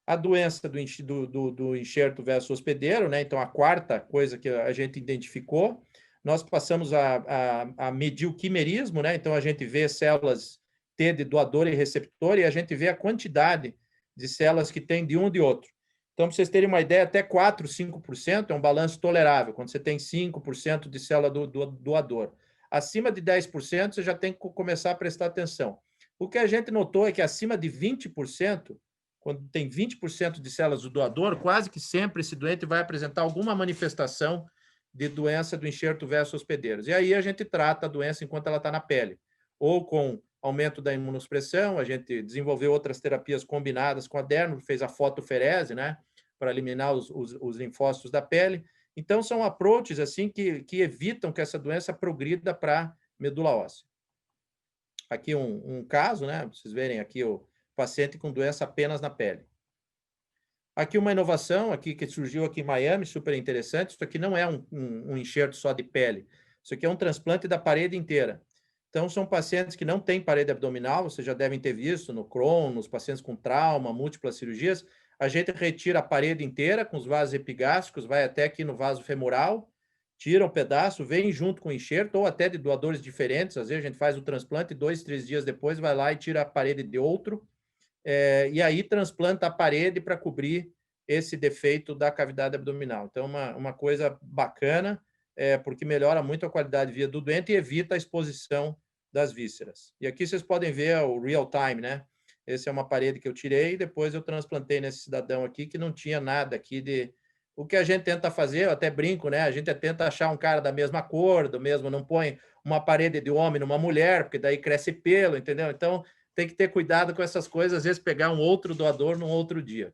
A doença do enxerto versus hospedeiro, né? Então, a quarta coisa que a gente identificou, nós passamos a medir o quimerismo, né? Então, a gente vê células T de doador e receptor, e a gente vê a quantidade de células que tem de um e de outro. Então, para vocês terem uma ideia, até 4, 5% é um balanço tolerável, quando você tem 5% de célula do doador. Acima de 10%, você já tem que começar a prestar atenção. O que a gente notou é que acima de 20%, quando tem 20% de células do doador, quase que sempre esse doente vai apresentar alguma manifestação de doença do enxerto versus hospedeiros. E aí a gente trata a doença enquanto ela está na pele, ou com aumento da imunossupressão, a gente desenvolveu outras terapias combinadas com a dermo, fez a fotoferese, né, para eliminar os linfócitos da pele. Então, são approaches assim, que evitam que essa doença progrida para medula óssea. Aqui um caso, né, vocês verem aqui o paciente com doença apenas na pele. Aqui uma inovação aqui que surgiu aqui em Miami, super interessante. Isso aqui não é um enxerto só de pele. Isso aqui é um transplante da parede inteira. Então, são pacientes que não têm parede abdominal, vocês já devem ter visto no Crohn, nos pacientes com trauma, múltiplas cirurgias. A gente retira a parede inteira com os vasos epigástricos, vai até aqui no vaso femoral, tira um pedaço, vem junto com o enxerto, ou até de doadores diferentes. Às vezes a gente faz o transplante, 2, 3 dias depois vai lá e tira a parede de outro. E aí transplanta a parede para cobrir esse defeito da cavidade abdominal. Então, uma coisa bacana, porque melhora muito a qualidade de vida do doente e evita a exposição das vísceras. E aqui vocês podem ver o real time, né? Essa é uma parede que eu tirei e depois eu transplantei nesse cidadão aqui que não tinha nada aqui de... O que a gente tenta fazer, eu até brinco, né? A gente tenta achar um cara da mesma cor, do mesmo, não põe uma parede de homem numa mulher, porque daí cresce pelo, entendeu? Então, tem que ter cuidado com essas coisas, às vezes pegar um outro doador num outro dia.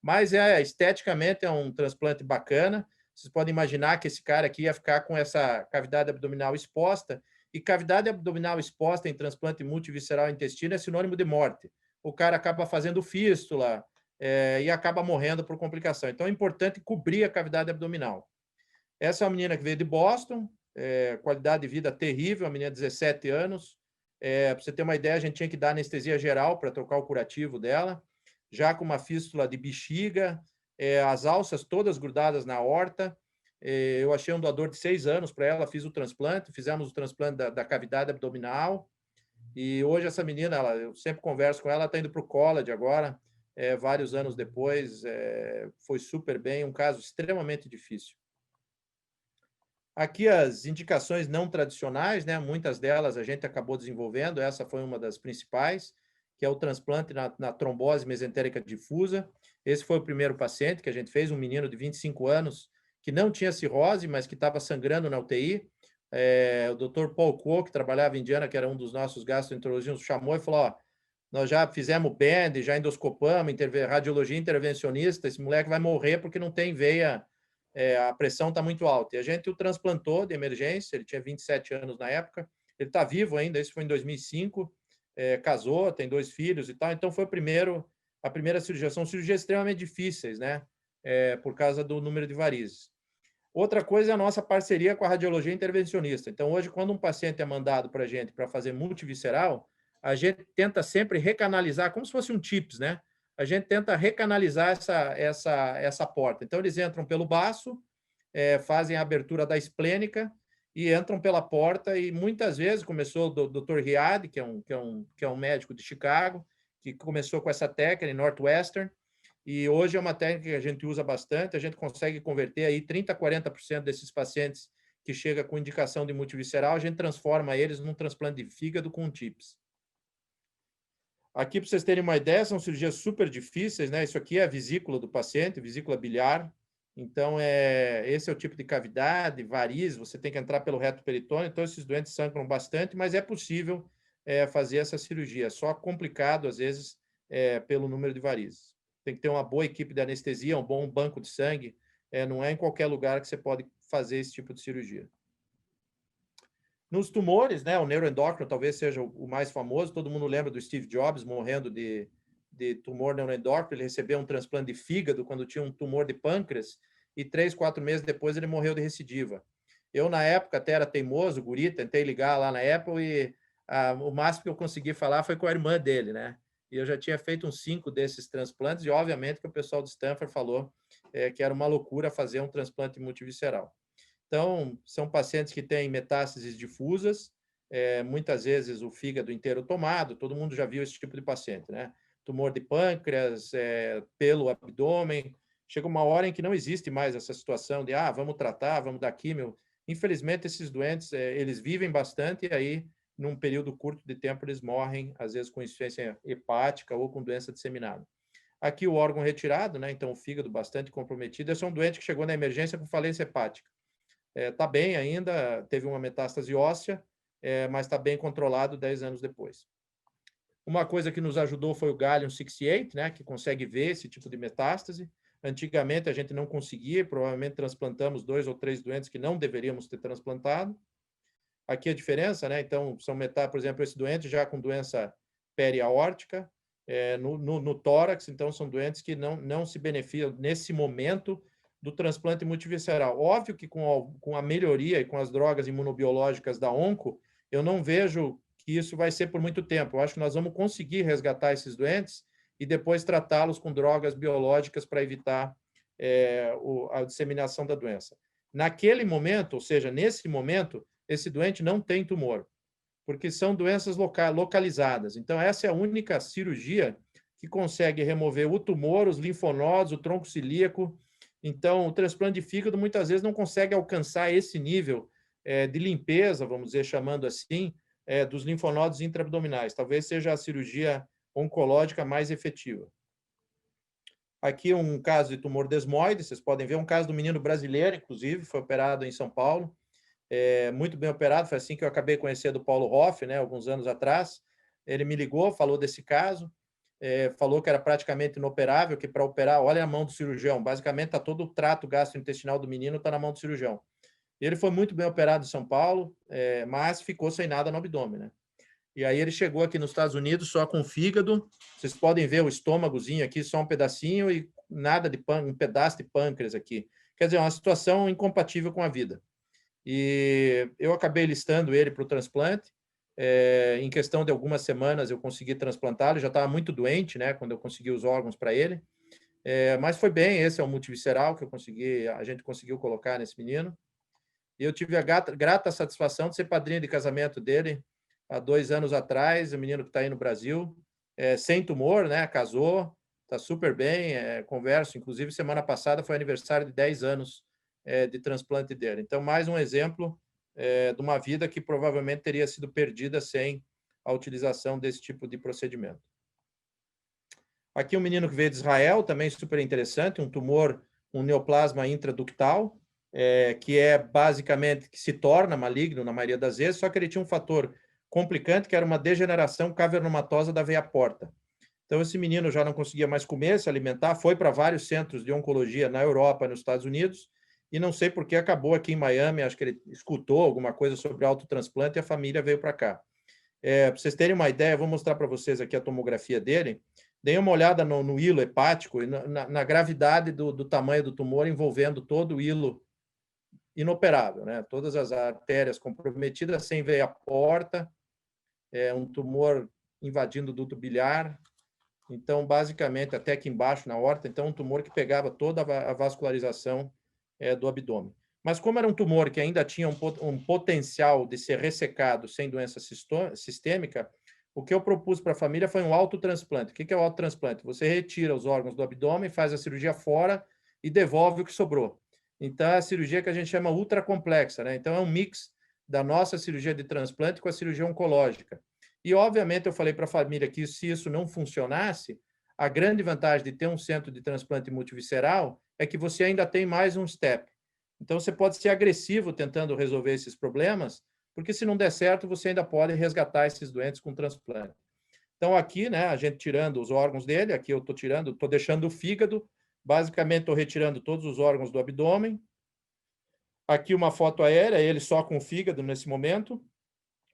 Mas esteticamente é um transplante bacana. Vocês podem imaginar que esse cara aqui ia ficar com essa cavidade abdominal exposta, e cavidade abdominal exposta em transplante multivisceral intestino é sinônimo de morte. O cara acaba fazendo fístula e acaba morrendo por complicação. Então, é importante cobrir a cavidade abdominal. Essa é uma menina que veio de Boston, qualidade de vida terrível, a menina de 17 anos. Para você ter uma ideia, a gente tinha que dar anestesia geral para trocar o curativo dela, já com uma fístula de bexiga, as alças todas grudadas na aorta. Eu achei um doador de 6 anos para ela, fiz o transplante, fizemos o transplante da cavidade abdominal, e hoje essa menina, eu sempre converso com ela, está indo para o college agora, vários anos depois, foi super bem, um caso extremamente difícil. Aqui as indicações não tradicionais, né? Muitas delas a gente acabou desenvolvendo, essa foi uma das principais, que é o transplante na trombose mesentérica difusa. Esse foi o primeiro paciente que a gente fez, um menino de 25 anos, que não tinha cirrose, mas que estava sangrando na UTI. O Dr. Paul Kuo, que trabalhava em Indiana, que era um dos nossos gastroenterologistas, chamou e falou, ó, nós já fizemos BEND, já endoscopamos, radiologia intervencionista, esse moleque vai morrer porque não tem veia, a pressão está muito alta. E a gente o transplantou de emergência, ele tinha 27 anos na época, ele está vivo ainda, isso foi em 2005, casou, tem 2 filhos e tal, então foi a primeira cirurgia. São cirurgias extremamente difíceis, né? Por causa do número de varizes. Outra coisa é a nossa parceria com a radiologia intervencionista. Então, hoje, quando um paciente é mandado para a gente para fazer multivisceral, a gente tenta sempre recanalizar, como se fosse um TIPS, né? A gente tenta recanalizar essa porta. Então, eles entram pelo baço, fazem a abertura da esplênica e entram pela porta, e muitas vezes começou o Dr. Riad, que é um médico de Chicago, que começou com essa técnica em Northwestern, e hoje é uma técnica que a gente usa bastante, a gente consegue converter aí 30% a 40% desses pacientes que chegam com indicação de multivisceral, a gente transforma eles num transplante de fígado com TIPS. Aqui, para vocês terem uma ideia, são cirurgias super difíceis, né? Isso aqui é a vesícula do paciente, vesícula biliar. Então, esse é o tipo de cavidade, varizes, você tem que entrar pelo reto peritônio, então esses doentes sangram bastante, mas é possível fazer essa cirurgia, só complicado, às vezes, pelo número de varizes. Tem que ter uma boa equipe de anestesia, um bom banco de sangue, não é em qualquer lugar que você pode fazer esse tipo de cirurgia. Nos tumores, né, o neuroendócrino talvez seja o mais famoso, todo mundo lembra do Steve Jobs morrendo de tumor neuroendócrino, ele recebeu um transplante de fígado quando tinha um tumor de pâncreas, e 3, 4 meses depois ele morreu de recidiva. Eu, na época, até era teimoso, guri, tentei ligar lá na Apple e o máximo que eu consegui falar foi com a irmã dele, né? E eu já tinha feito uns 5 desses transplantes, e obviamente que o pessoal de Stanford falou que era uma loucura fazer um transplante multivisceral. Então, são pacientes que têm metástases difusas, muitas vezes o fígado inteiro tomado, todo mundo já viu esse tipo de paciente, né? Tumor de pâncreas, pelo abdômen. Chega uma hora em que não existe mais essa situação de, vamos tratar, vamos dar químio. Infelizmente, esses doentes, eles vivem bastante e aí, num período curto de tempo, eles morrem, às vezes com insuficiência hepática ou com doença disseminada. Aqui o órgão retirado, né? Então o fígado bastante comprometido. Esse é um doente que chegou na emergência com falência hepática. Está bem ainda, teve uma metástase óssea, mas está bem controlado 10 anos depois. Uma coisa que nos ajudou foi o Gallium-68, né, que consegue ver esse tipo de metástase. Antigamente a gente não conseguia, provavelmente transplantamos 2 ou 3 doentes que não deveríamos ter transplantado. Aqui a diferença, né? Então, são por exemplo, esse doente já com doença periaórtica, no tórax, então são doentes que não se beneficiam nesse momento do transplante multivisceral. Óbvio que com a melhoria e com as drogas imunobiológicas da onco, eu não vejo que isso vai ser por muito tempo. Eu acho que nós vamos conseguir resgatar esses doentes e depois tratá-los com drogas biológicas para evitar a disseminação da doença. Naquele momento, ou seja, nesse momento, esse doente não tem tumor, porque são doenças localizadas. Então, essa é a única cirurgia que consegue remover o tumor, os linfonodos, o tronco celíaco. Então, o transplante de fígado muitas vezes não consegue alcançar esse nível de limpeza, vamos dizer, chamando assim, dos linfonodos intraabdominais. Talvez seja a cirurgia oncológica mais efetiva. Aqui um caso de tumor desmoide, vocês podem ver, um caso do menino brasileiro, inclusive, foi operado em São Paulo, muito bem operado, foi assim que eu acabei conhecendo o Paulo Hoff, né, alguns anos atrás. Ele me ligou, falou desse caso, falou que era praticamente inoperável, que para operar, olha a mão do cirurgião, basicamente está todo o trato gastrointestinal do menino está na mão do cirurgião. Ele foi muito bem operado em São Paulo, mas ficou sem nada no abdômen, né? E aí ele chegou aqui nos Estados Unidos só com fígado, vocês podem ver o estômagozinho aqui, só um pedacinho e nada de um pedaço de pâncreas aqui. Quer dizer, uma situação incompatível com a vida. E eu acabei listando ele para o transplante. Em questão de algumas semanas eu consegui transplantá-lo, já estava muito doente, né, quando eu consegui os órgãos para ele. Mas foi bem, esse é o multivisceral que a gente conseguiu colocar nesse menino. E eu tive a grata satisfação de ser padrinho de casamento dele há 2 anos atrás, o menino que está aí no Brasil, sem tumor, né, casou, está super bem, converso, inclusive semana passada foi aniversário de 10 anos de transplante dele. Então, mais um exemplo de uma vida que provavelmente teria sido perdida sem a utilização desse tipo de procedimento. Aqui um menino que veio de Israel, também super interessante, um tumor, um neoplasma intraductal, que basicamente, que se torna maligno na maioria das vezes, só que ele tinha um fator complicante, que era uma degeneração cavernomatosa da veia porta. Então, esse menino já não conseguia mais comer, se alimentar, foi para vários centros de oncologia na Europa e nos Estados Unidos, e não sei por que acabou aqui em Miami, acho que ele escutou alguma coisa sobre autotransplante e a família veio para cá. Para vocês terem uma ideia, vou mostrar para vocês aqui a tomografia dele. Deem uma olhada no hilo hepático e na gravidade do tamanho do tumor envolvendo todo o hilo inoperável, né? Todas as artérias comprometidas, sem veia porta, um tumor invadindo o duto biliar. Então, basicamente, até aqui embaixo na aorta, então um tumor que pegava toda a vascularização do abdômen. Mas como era um tumor que ainda tinha um potencial de ser ressecado sem doença sistêmica, o que eu propus para a família foi um autotransplante. O que é o autotransplante? Você retira os órgãos do abdômen, faz a cirurgia fora e devolve o que sobrou. Então, é a cirurgia que a gente chama ultracomplexa, né? Então, é um mix da nossa cirurgia de transplante com a cirurgia oncológica. E, obviamente, eu falei para a família que se isso não funcionasse, a grande vantagem de ter um centro de transplante multivisceral é que você ainda tem mais um step. Então, você pode ser agressivo tentando resolver esses problemas, porque se não der certo, você ainda pode resgatar esses doentes com transplante. Então, aqui, né, a gente tirando os órgãos dele, aqui eu estou deixando o fígado, basicamente estou retirando todos os órgãos do abdômen. Aqui uma foto aérea, ele só com o fígado nesse momento.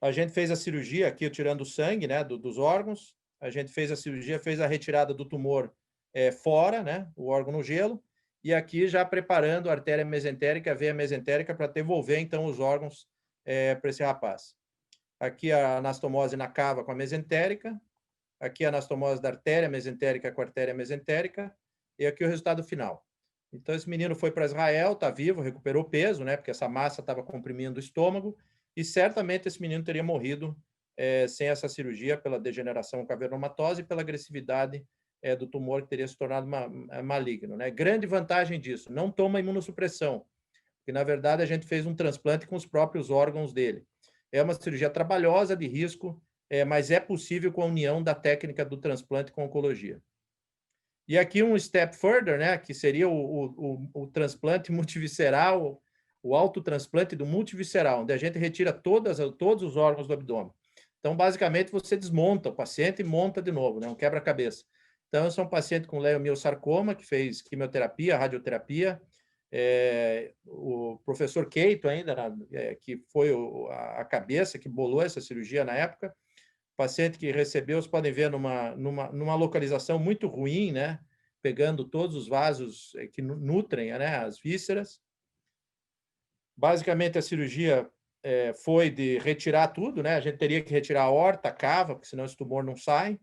A gente fez a cirurgia aqui, tirando o sangue, né, dos órgãos. A gente fez a cirurgia, fez a retirada do tumor fora, né, o órgão no gelo. E aqui já preparando a artéria mesentérica, a veia mesentérica, para devolver, então, os órgãos para esse rapaz. Aqui a anastomose na cava com a mesentérica. Aqui a anastomose da artéria mesentérica com a artéria mesentérica. E aqui o resultado final. Então, esse menino foi para Israel, está vivo, recuperou peso, né, porque essa massa estava comprimindo o estômago. E certamente esse menino teria morrido sem essa cirurgia pela degeneração cavernomatosa e pela agressividade do tumor que teria se tornado maligno, né? Grande vantagem disso, não toma imunossupressão, porque na verdade a gente fez um transplante com os próprios órgãos dele. É uma cirurgia trabalhosa, de risco, mas é possível com a união da técnica do transplante com oncologia. E aqui um step further, né, que seria o transplante multivisceral, o autotransplante do multivisceral, onde a gente retira todos os órgãos do abdômen. Então, basicamente, você desmonta o paciente e monta de novo, né? Um quebra-cabeça. Então, eu sou um paciente com leiomiosarcoma, que fez quimioterapia, radioterapia. O professor Keito ainda, que foi a cabeça que bolou essa cirurgia na época. Paciente que recebeu, vocês podem ver numa localização muito ruim, né? Pegando todos os vasos que nutrem, né, as vísceras. Basicamente, a cirurgia foi de retirar tudo, né? A gente teria que retirar a aorta, a cava, porque senão esse tumor não sai.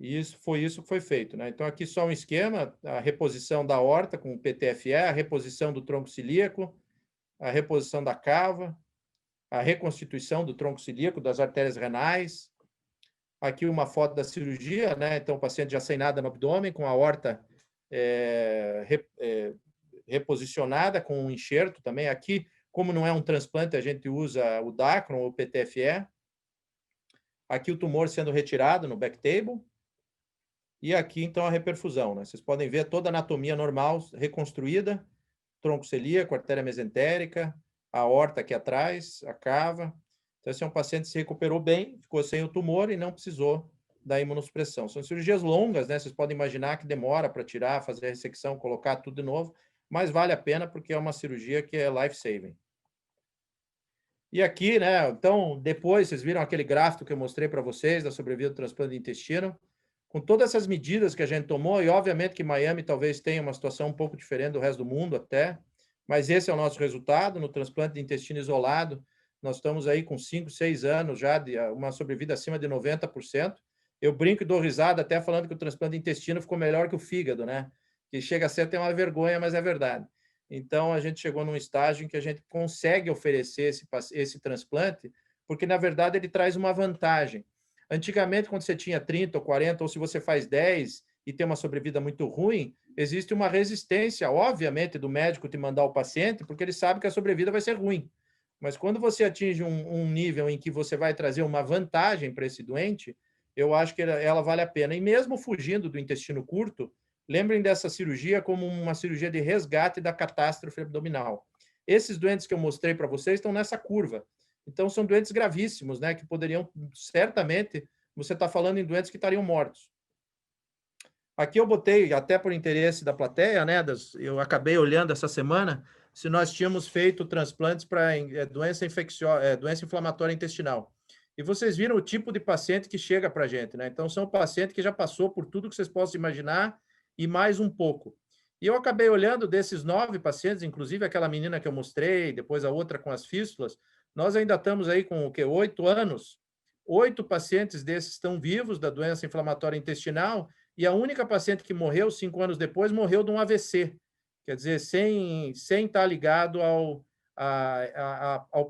E isso que foi feito, né? Então, aqui só um esquema, a reposição da aorta com o PTFE, a reposição do tronco cilíaco, a reposição da cava, a reconstituição do tronco cilíaco, das artérias renais. Aqui uma foto da cirurgia, né? Então, o paciente já sem nada no abdômen, com a aorta reposicionada, com um enxerto também. Aqui, como não é um transplante, a gente usa o Dacron ou PTFE. Aqui o tumor sendo retirado no backtable. E aqui, então, a reperfusão, né? Vocês podem ver toda a anatomia normal reconstruída, tronco celíaco, artéria mesentérica, a aorta aqui atrás, a cava. Então, esse é um paciente que se recuperou bem, ficou sem o tumor e não precisou da imunossupressão. São cirurgias longas, né? Vocês podem imaginar que demora para tirar, fazer a ressecção, colocar tudo de novo, mas vale a pena porque é uma cirurgia que é life-saving. E aqui, né? Então, depois, vocês viram aquele gráfico que eu mostrei para vocês da sobrevida do transplante de intestino, com todas essas medidas que a gente tomou, e obviamente que Miami talvez tenha uma situação um pouco diferente do resto do mundo até, mas esse é o nosso resultado no transplante de intestino isolado. Nós estamos aí com 5, 6 anos já de uma sobrevida acima de 90%. Eu brinco e dou risada até falando que o transplante de intestino ficou melhor que o fígado, né? Que chega a ser até uma vergonha, mas é verdade. Então, a gente chegou num estágio em que a gente consegue oferecer esse transplante, porque, na verdade, ele traz uma vantagem. Antigamente, quando você tinha 30 ou 40, ou se você faz 10 e tem uma sobrevida muito ruim, existe uma resistência, obviamente, do médico te mandar o paciente, porque ele sabe que a sobrevida vai ser ruim. Mas quando você atinge um nível em que você vai trazer uma vantagem para esse doente, eu acho que ela vale a pena. E mesmo fugindo do intestino curto, lembrem dessa cirurgia como uma cirurgia de resgate da catástrofe abdominal. Esses doentes que eu mostrei para vocês estão nessa curva. Então, são doentes gravíssimos, né? Que poderiam, certamente, você está falando em doentes que estariam mortos. Aqui eu botei, até por interesse da plateia, né? Eu acabei olhando essa semana se nós tínhamos feito transplantes para doença inflamatória intestinal. E vocês viram o tipo de paciente que chega para a gente, né? Então, são pacientes que já passou por tudo que vocês possam imaginar e mais um pouco. E eu acabei olhando desses 9 pacientes, inclusive aquela menina que eu mostrei, depois a outra com as fístulas, nós ainda estamos aí com o quê? 8 anos. 8 pacientes desses estão vivos da doença inflamatória intestinal e a única paciente que morreu 5 anos depois morreu de um AVC. Quer dizer, sem estar ligado ao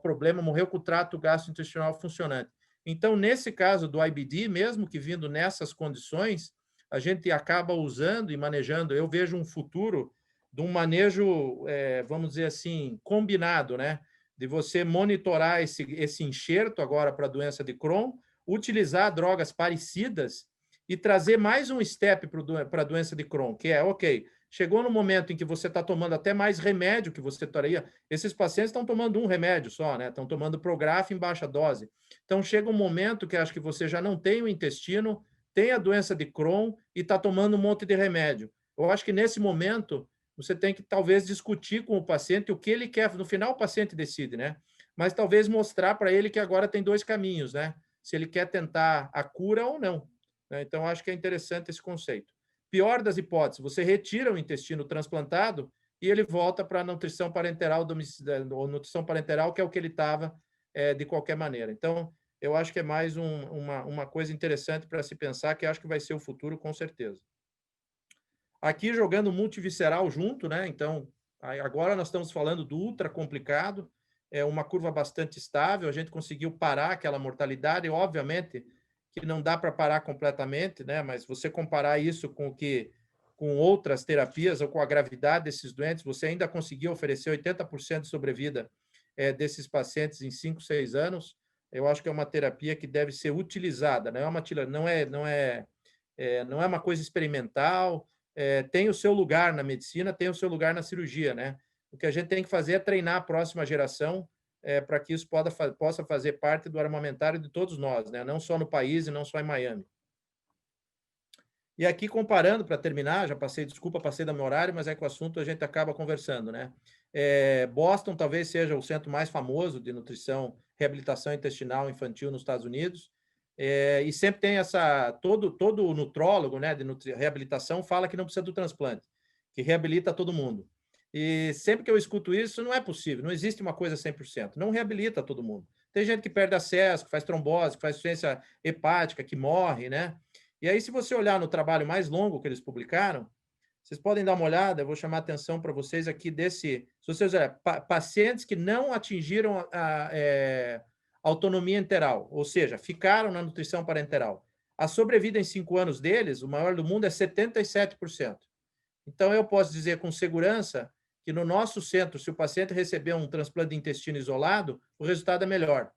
problema, morreu com o trato gastrointestinal funcionante. Então, nesse caso do IBD, mesmo que vindo nessas condições, a gente acaba usando e manejando. Eu vejo um futuro de um manejo, vamos dizer assim, combinado, né? De você monitorar esse enxerto agora para a doença de Crohn, utilizar drogas parecidas e trazer mais um step para a doença de Crohn, que é, ok, chegou no momento em que você está tomando até mais remédio que você estaria. Esses pacientes estão tomando um remédio só, né? Estão tomando Prograf em baixa dose. Então, chega um momento que acho que você já não tem o intestino, tem a doença de Crohn e está tomando um monte de remédio. Eu acho que nesse momento você tem que talvez discutir com o paciente o que ele quer. No final, o paciente decide, né? Mas talvez mostrar para ele que agora tem 2 caminhos, né? Se ele quer tentar a cura ou não. Né? Então, acho que é interessante esse conceito. Pior das hipóteses, você retira o intestino transplantado e ele volta para a nutrição parenteral, ou nutrição parenteral, que é o que ele estava de qualquer maneira. Então, eu acho que é mais uma coisa interessante para se pensar, que acho que vai ser o futuro, com certeza. Aqui, jogando multivisceral junto, né? Então, agora nós estamos falando do ultra complicado, é uma curva bastante estável, a gente conseguiu parar aquela mortalidade, e, obviamente, que não dá para parar completamente, né? Mas você comparar isso com outras terapias ou com a gravidade desses doentes, você ainda conseguiu oferecer 80% de sobrevida desses pacientes em 5, 6 anos. Eu acho que é uma terapia que deve ser utilizada, não é uma coisa experimental, tem o seu lugar na medicina, tem o seu lugar na cirurgia, né? O que a gente tem que fazer é treinar a próxima geração para que isso possa fazer parte do armamentário de todos nós, né? Não só no país e não só em Miami. E aqui, comparando, para terminar, já passei, desculpa, passei do meu horário, mas é que o assunto a gente acaba conversando, né? Boston talvez seja o centro mais famoso de nutrição, reabilitação intestinal infantil nos Estados Unidos, e sempre tem todo nutrólogo, né, de reabilitação fala que não precisa do transplante, que reabilita todo mundo. E sempre que eu escuto isso, não é possível, não existe uma coisa 100%, não reabilita todo mundo. Tem gente que perde acesso, que faz trombose, que faz insuficiência hepática, que morre, né? E aí, se você olhar no trabalho mais longo que eles publicaram, vocês podem dar uma olhada, eu vou chamar a atenção para vocês aqui se vocês olharem, pacientes que não atingiram a autonomia enteral, ou seja, ficaram na nutrição parenteral. A sobrevida em 5 anos deles, o maior do mundo, é 77%. Então, eu posso dizer com segurança que no nosso centro, se o paciente receber um transplante de intestino isolado, o resultado é melhor.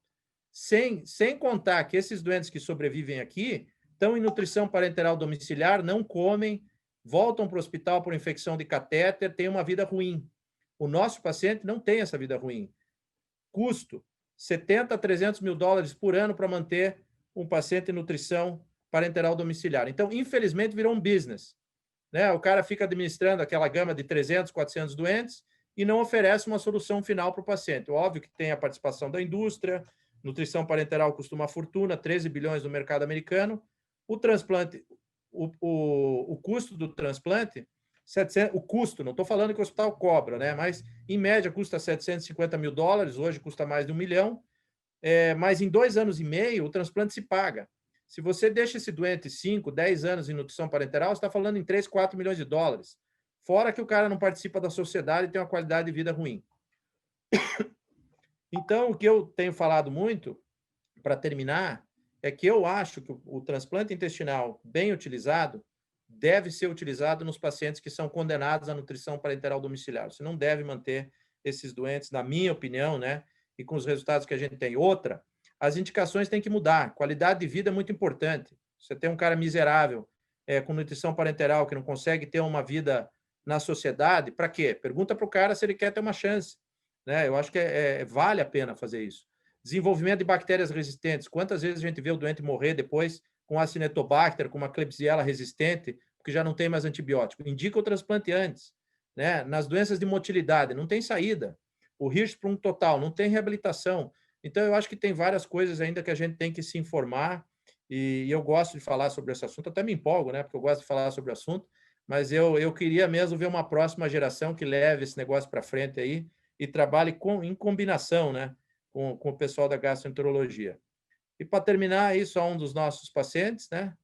Sem contar que esses doentes que sobrevivem aqui estão em nutrição parenteral domiciliar, não comem, voltam para o hospital por infecção de catéter, têm uma vida ruim. O nosso paciente não tem essa vida ruim. Custo, 70 a 300 mil dólares por ano para manter um paciente em nutrição parenteral domiciliar. Então, infelizmente, virou um business, né? O cara fica administrando aquela gama de 300, 400 doentes e não oferece uma solução final para o paciente. Óbvio que tem a participação da indústria, nutrição parenteral custa uma fortuna, 13 bilhões no mercado americano. O transplante, o custo do transplante, 700, o custo, não estou falando que o hospital cobra, né? Mas em média custa 750 mil dólares, hoje custa mais de 1 milhão, mas em 2 anos e meio o transplante se paga. Se você deixa esse doente 5, 10 anos em nutrição parenteral, você está falando em 3, 4 milhões de dólares. Fora que o cara não participa da sociedade e tem uma qualidade de vida ruim. Então, o que eu tenho falado muito, para terminar, é que eu acho que o transplante intestinal bem utilizado deve ser utilizado nos pacientes que são condenados à nutrição parenteral domiciliar. Você não deve manter esses doentes, na minha opinião, né? E com os resultados que a gente tem. Outra, as indicações têm que mudar. Qualidade de vida é muito importante. Você tem um cara miserável com nutrição parenteral que não consegue ter uma vida na sociedade, para quê? Pergunta para o cara se ele quer ter uma chance, né? Eu acho que vale a pena fazer isso. Desenvolvimento de bactérias resistentes. Quantas vezes a gente vê o doente morrer depois com Acinetobacter, com uma Klebsiella resistente, porque já não tem mais antibiótico? Indica o transplante antes, né? Nas doenças de motilidade, não tem saída. O Hirschsprung total, não tem reabilitação. Então, eu acho que tem várias coisas ainda que a gente tem que se informar, e eu gosto de falar sobre esse assunto, até me empolgo, né? Porque eu gosto de falar sobre o assunto, mas eu queria mesmo ver uma próxima geração que leve esse negócio para frente aí e trabalhe em combinação, né? Com o pessoal da gastroenterologia. E, para terminar, aí, só um dos nossos pacientes, né?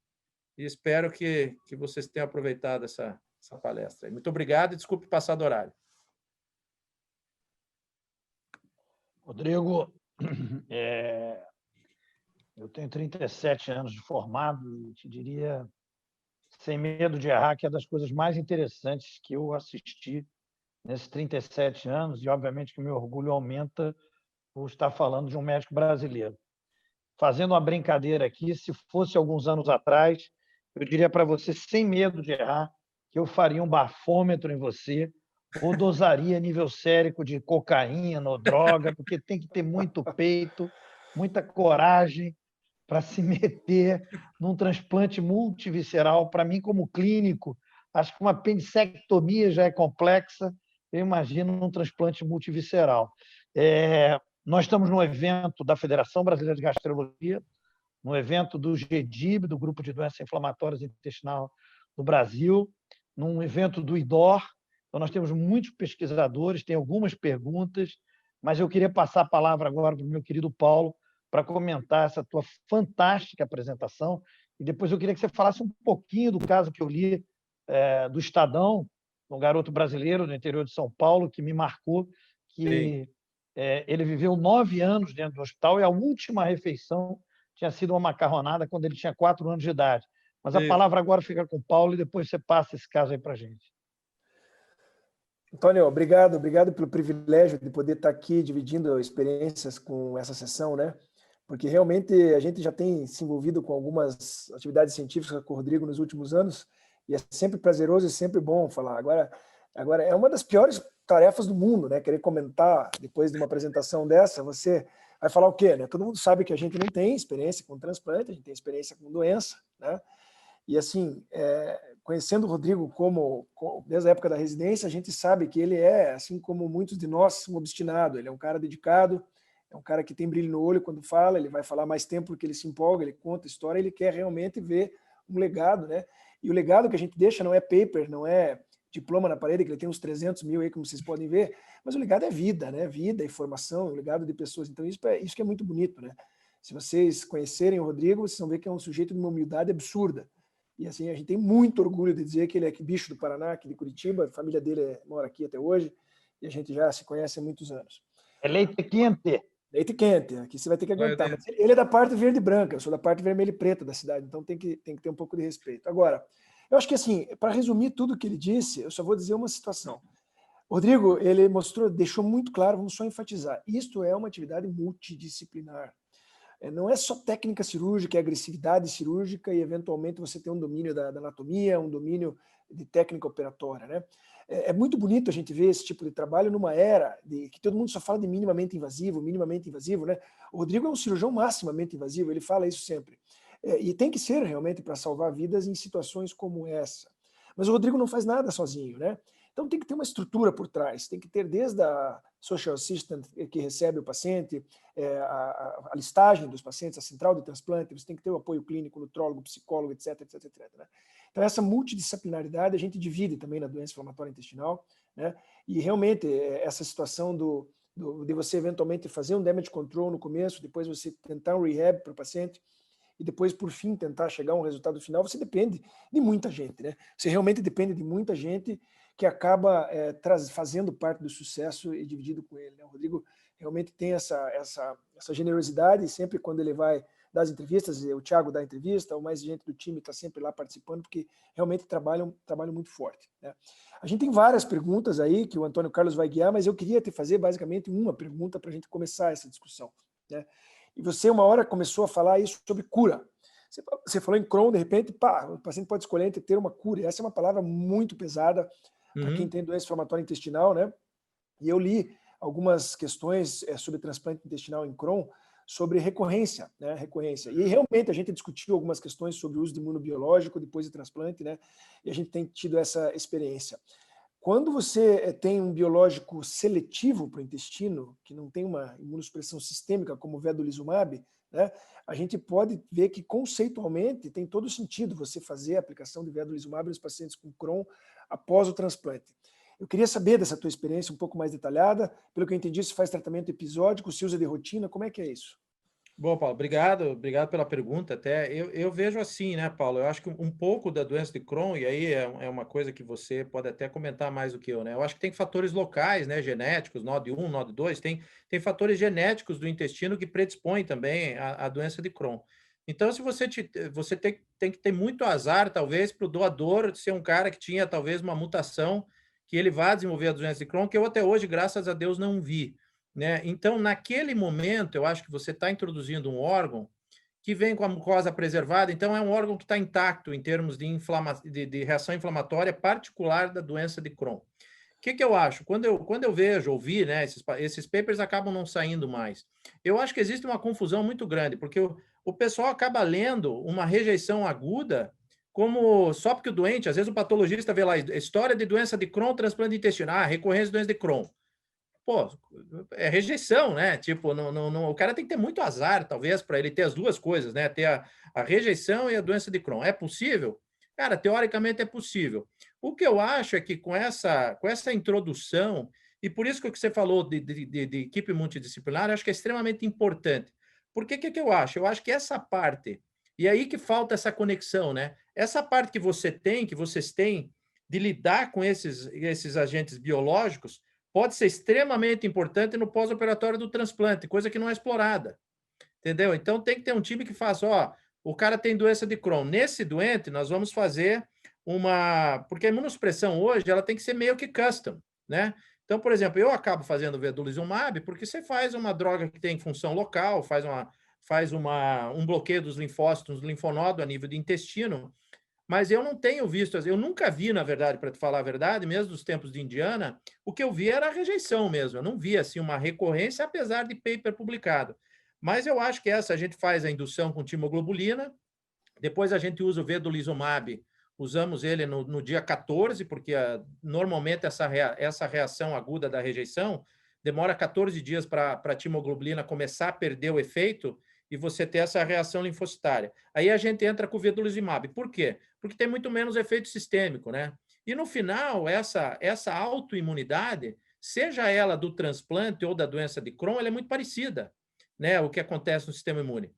E espero que vocês tenham aproveitado essa palestra. Muito obrigado e desculpe passar do horário. Rodrigo, eu tenho 37 anos de formado e te diria, sem medo de errar, que é das coisas mais interessantes que eu assisti nesses 37 anos, e obviamente que o meu orgulho aumenta por estar falando de um médico brasileiro. Fazendo uma brincadeira aqui, se fosse alguns anos atrás, eu diria para você, sem medo de errar, que eu faria um bafômetro em você ou dosaria nível sérico de cocaína ou droga, porque tem que ter muito peito, muita coragem para se meter num transplante multivisceral. Para mim, como clínico, acho que uma apendicectomia já é complexa, eu imagino um transplante multivisceral. Nós estamos no evento da Federação Brasileira de Gastrologia, no evento do GDIB, do Grupo de Doenças Inflamatórias Intestinal do Brasil, num evento do IDOR. Então, nós temos muitos pesquisadores, tem algumas perguntas, mas eu queria passar a palavra agora para o meu querido Paulo para comentar essa tua fantástica apresentação. E depois eu queria que você falasse um pouquinho do caso que eu li do Estadão, um garoto brasileiro do interior de São Paulo, que me marcou, que ele viveu 9 anos dentro do hospital e a última refeição tinha sido uma macarronada quando ele tinha 4 anos de idade. Mas a palavra agora fica com o Paulo e depois você passa esse caso aí para a gente. Antônio, obrigado pelo privilégio de poder estar aqui dividindo experiências com essa sessão, né? Porque realmente a gente já tem se envolvido com algumas atividades científicas com o Rodrigo nos últimos anos e é sempre prazeroso e sempre bom falar. Agora é uma das piores tarefas do mundo, né? Querer comentar depois de uma apresentação dessa, você vai falar o quê, né? Todo mundo sabe que a gente não tem experiência com transplante, a gente tem experiência com doença, né? E assim, conhecendo o Rodrigo desde a época da residência, a gente sabe que ele é, assim como muitos de nós, um obstinado. Ele é um cara dedicado, é um cara que tem brilho no olho quando fala, ele vai falar mais tempo porque ele se empolga, ele conta história, ele quer realmente ver um legado, né? E o legado que a gente deixa não é paper, não é diploma na parede, que ele tem uns 300 mil aí, como vocês podem ver, mas o legado é vida, né? Vida e formação, o legado de pessoas. Então, isso que é muito bonito, né? Se vocês conhecerem o Rodrigo, vocês vão ver que é um sujeito de uma humildade absurda. E assim, a gente tem muito orgulho de dizer que ele é bicho do Paraná, aqui de Curitiba, a família dele mora aqui até hoje, e a gente já se conhece há muitos anos. É leite quente. Leite quente, aqui você vai ter que aguentar. Mas ele é da parte verde e branca, eu sou da parte vermelha e preta da cidade, então tem que ter um pouco de respeito. Agora, eu acho que assim, para resumir tudo o que ele disse, eu só vou dizer uma situação. O Rodrigo, ele deixou muito claro, vamos só enfatizar, isto é uma atividade multidisciplinar. Não é só técnica cirúrgica, é agressividade cirúrgica e, eventualmente, você tem um domínio da anatomia, um domínio de técnica operatória, né? É muito bonito a gente ver esse tipo de trabalho numa era que todo mundo só fala de minimamente invasivo, né? O Rodrigo é um cirurgião maximamente invasivo, ele fala isso sempre. E tem que ser, realmente, para salvar vidas em situações como essa. Mas o Rodrigo não faz nada sozinho, né? Então tem que ter uma estrutura por trás, tem que ter desde a social assistant que recebe o paciente, a listagem dos pacientes, a central de transplante, você tem que ter o apoio clínico, nutrólogo, psicólogo, etc, etc, etc. Né? Então essa multidisciplinaridade a gente divide também na doença inflamatória intestinal, né? E realmente essa situação de você eventualmente fazer um damage control no começo, depois você tentar um rehab para o paciente, e depois, por fim, tentar chegar a um resultado final, você depende de muita gente, né? Você realmente depende de muita gente que acaba fazendo parte do sucesso e dividido com ele, né? O Rodrigo realmente tem essa generosidade, e sempre quando ele vai dar as entrevistas, o Thiago dá a entrevista, ou mais gente do time está sempre lá participando, porque realmente trabalham muito forte, né? A gente tem várias perguntas aí que o Antônio Carlos vai guiar, mas eu queria te fazer basicamente uma pergunta para a gente começar essa discussão, né? E você, uma hora, começou a falar isso sobre cura. Você falou em Crohn, de repente, o paciente pode escolher entre ter uma cura. E essa é uma palavra muito pesada para quem tem doença inflamatória intestinal, né? E eu li algumas questões sobre transplante intestinal em Crohn, sobre recorrência, né? Recorrência. E realmente a gente discutiu algumas questões sobre o uso de imunobiológico depois de transplante, né? E a gente tem tido essa experiência. Quando você tem um biológico seletivo para o intestino, que não tem uma imunossupressão sistêmica como o vedolizumab, né, a gente pode ver que conceitualmente tem todo sentido você fazer a aplicação de vedolizumab nos pacientes com Crohn após o transplante. Eu queria saber dessa tua experiência um pouco mais detalhada. Pelo que eu entendi, se faz tratamento episódico, se usa de rotina, como é que é isso? Bom, Paulo, obrigado pela pergunta. Até eu vejo assim, né, Paulo? Eu acho que um pouco da doença de Crohn, e aí é uma coisa que você pode até comentar mais do que eu, né? Eu acho que tem fatores locais, né, genéticos, NOD1, NOD2, tem fatores genéticos do intestino que predispõem também à doença de Crohn. Então, se você tem que ter muito azar, talvez, para o doador ser um cara que tinha talvez uma mutação que ele vá desenvolver a doença de Crohn, que eu até hoje, graças a Deus, não vi. Né? Então, naquele momento, eu acho que você está introduzindo um órgão que vem com a mucosa preservada, então é um órgão que está intacto em termos de reação inflamatória particular da doença de Crohn. O que eu acho? Quando eu vejo, ouvi, né, esses papers acabam não saindo mais. Eu acho que existe uma confusão muito grande, porque o pessoal acaba lendo uma rejeição aguda como só porque o doente, às vezes o patologista vê lá, história de doença de Crohn, transplante intestinal, recorrência de doença de Crohn. Pô, é rejeição, né? Tipo, não, o cara tem que ter muito azar, talvez, para ele ter as duas coisas, né? Ter a rejeição e a doença de Crohn. É possível? Cara, teoricamente é possível. O que eu acho é que com essa introdução, e por isso que o que você falou de equipe multidisciplinar, eu acho que é extremamente importante. Porque o que eu acho? Eu acho que essa parte, e aí que falta essa conexão, né? Essa parte que vocês têm de lidar com esses agentes biológicos, pode ser extremamente importante no pós-operatório do transplante, coisa que não é explorada, entendeu? Então, tem que ter um time que faça, ó, o cara tem doença de Crohn. Nesse doente, nós vamos fazer porque a imunossupressão hoje, ela tem que ser meio que custom, né? Então, por exemplo, eu acabo fazendo vedolizumab porque você faz uma droga que tem função local, faz um bloqueio dos linfócitos, linfonodo a nível de intestino. mas eu não tenho visto, eu nunca vi, na verdade, para te falar a verdade, mesmo dos tempos de Indiana, o que eu vi era a rejeição mesmo, eu não vi assim, uma recorrência, apesar de paper publicado. Mas eu acho que a gente faz a indução com timoglobulina, depois a gente usa o vedolizumab, usamos ele no dia 14, porque normalmente essa reação aguda da rejeição demora 14 dias para a timoglobulina começar a perder o efeito e você ter essa reação linfocitária. Aí a gente entra com o vedolizumab. Por quê? Porque tem muito menos efeito sistêmico, né? E no final, essa autoimunidade, seja ela do transplante ou da doença de Crohn, ela é muito parecida, né? O que acontece no sistema imune.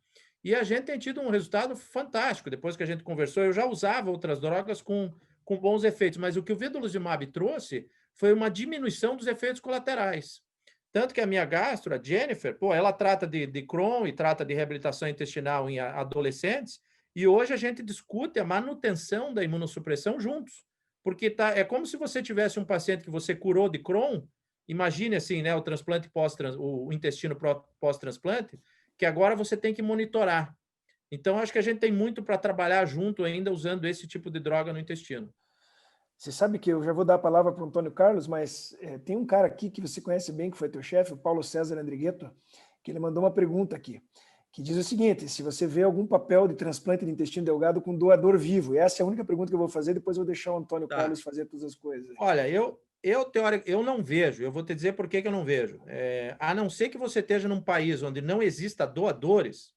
E a gente tem tido um resultado fantástico. Depois que a gente conversou, eu já usava outras drogas com bons efeitos, mas o que o vedolizumab trouxe foi uma diminuição dos efeitos colaterais. Tanto que a minha gastro, a Jennifer, ela trata de Crohn e trata de reabilitação intestinal em adolescentes, e hoje a gente discute a manutenção da imunossupressão juntos. Porque é como se você tivesse um paciente que você curou de Crohn, imagine assim, né, o transplante o intestino pós-transplante, que agora você tem que monitorar. Então, acho que a gente tem muito para trabalhar junto ainda usando esse tipo de droga no intestino. Você sabe que eu já vou dar a palavra para o Antônio Carlos, mas tem um cara aqui que você conhece bem, que foi teu chefe, o Paulo César Andrigueto, que ele mandou uma pergunta aqui, que diz o seguinte: se você vê algum papel de transplante de intestino delgado com doador vivo? E essa é a única pergunta que eu vou fazer, depois eu vou deixar o Antônio Carlos fazer todas as coisas. Olha, eu não vejo, eu vou te dizer por que eu não vejo. A não ser que você esteja num país onde não exista doadores,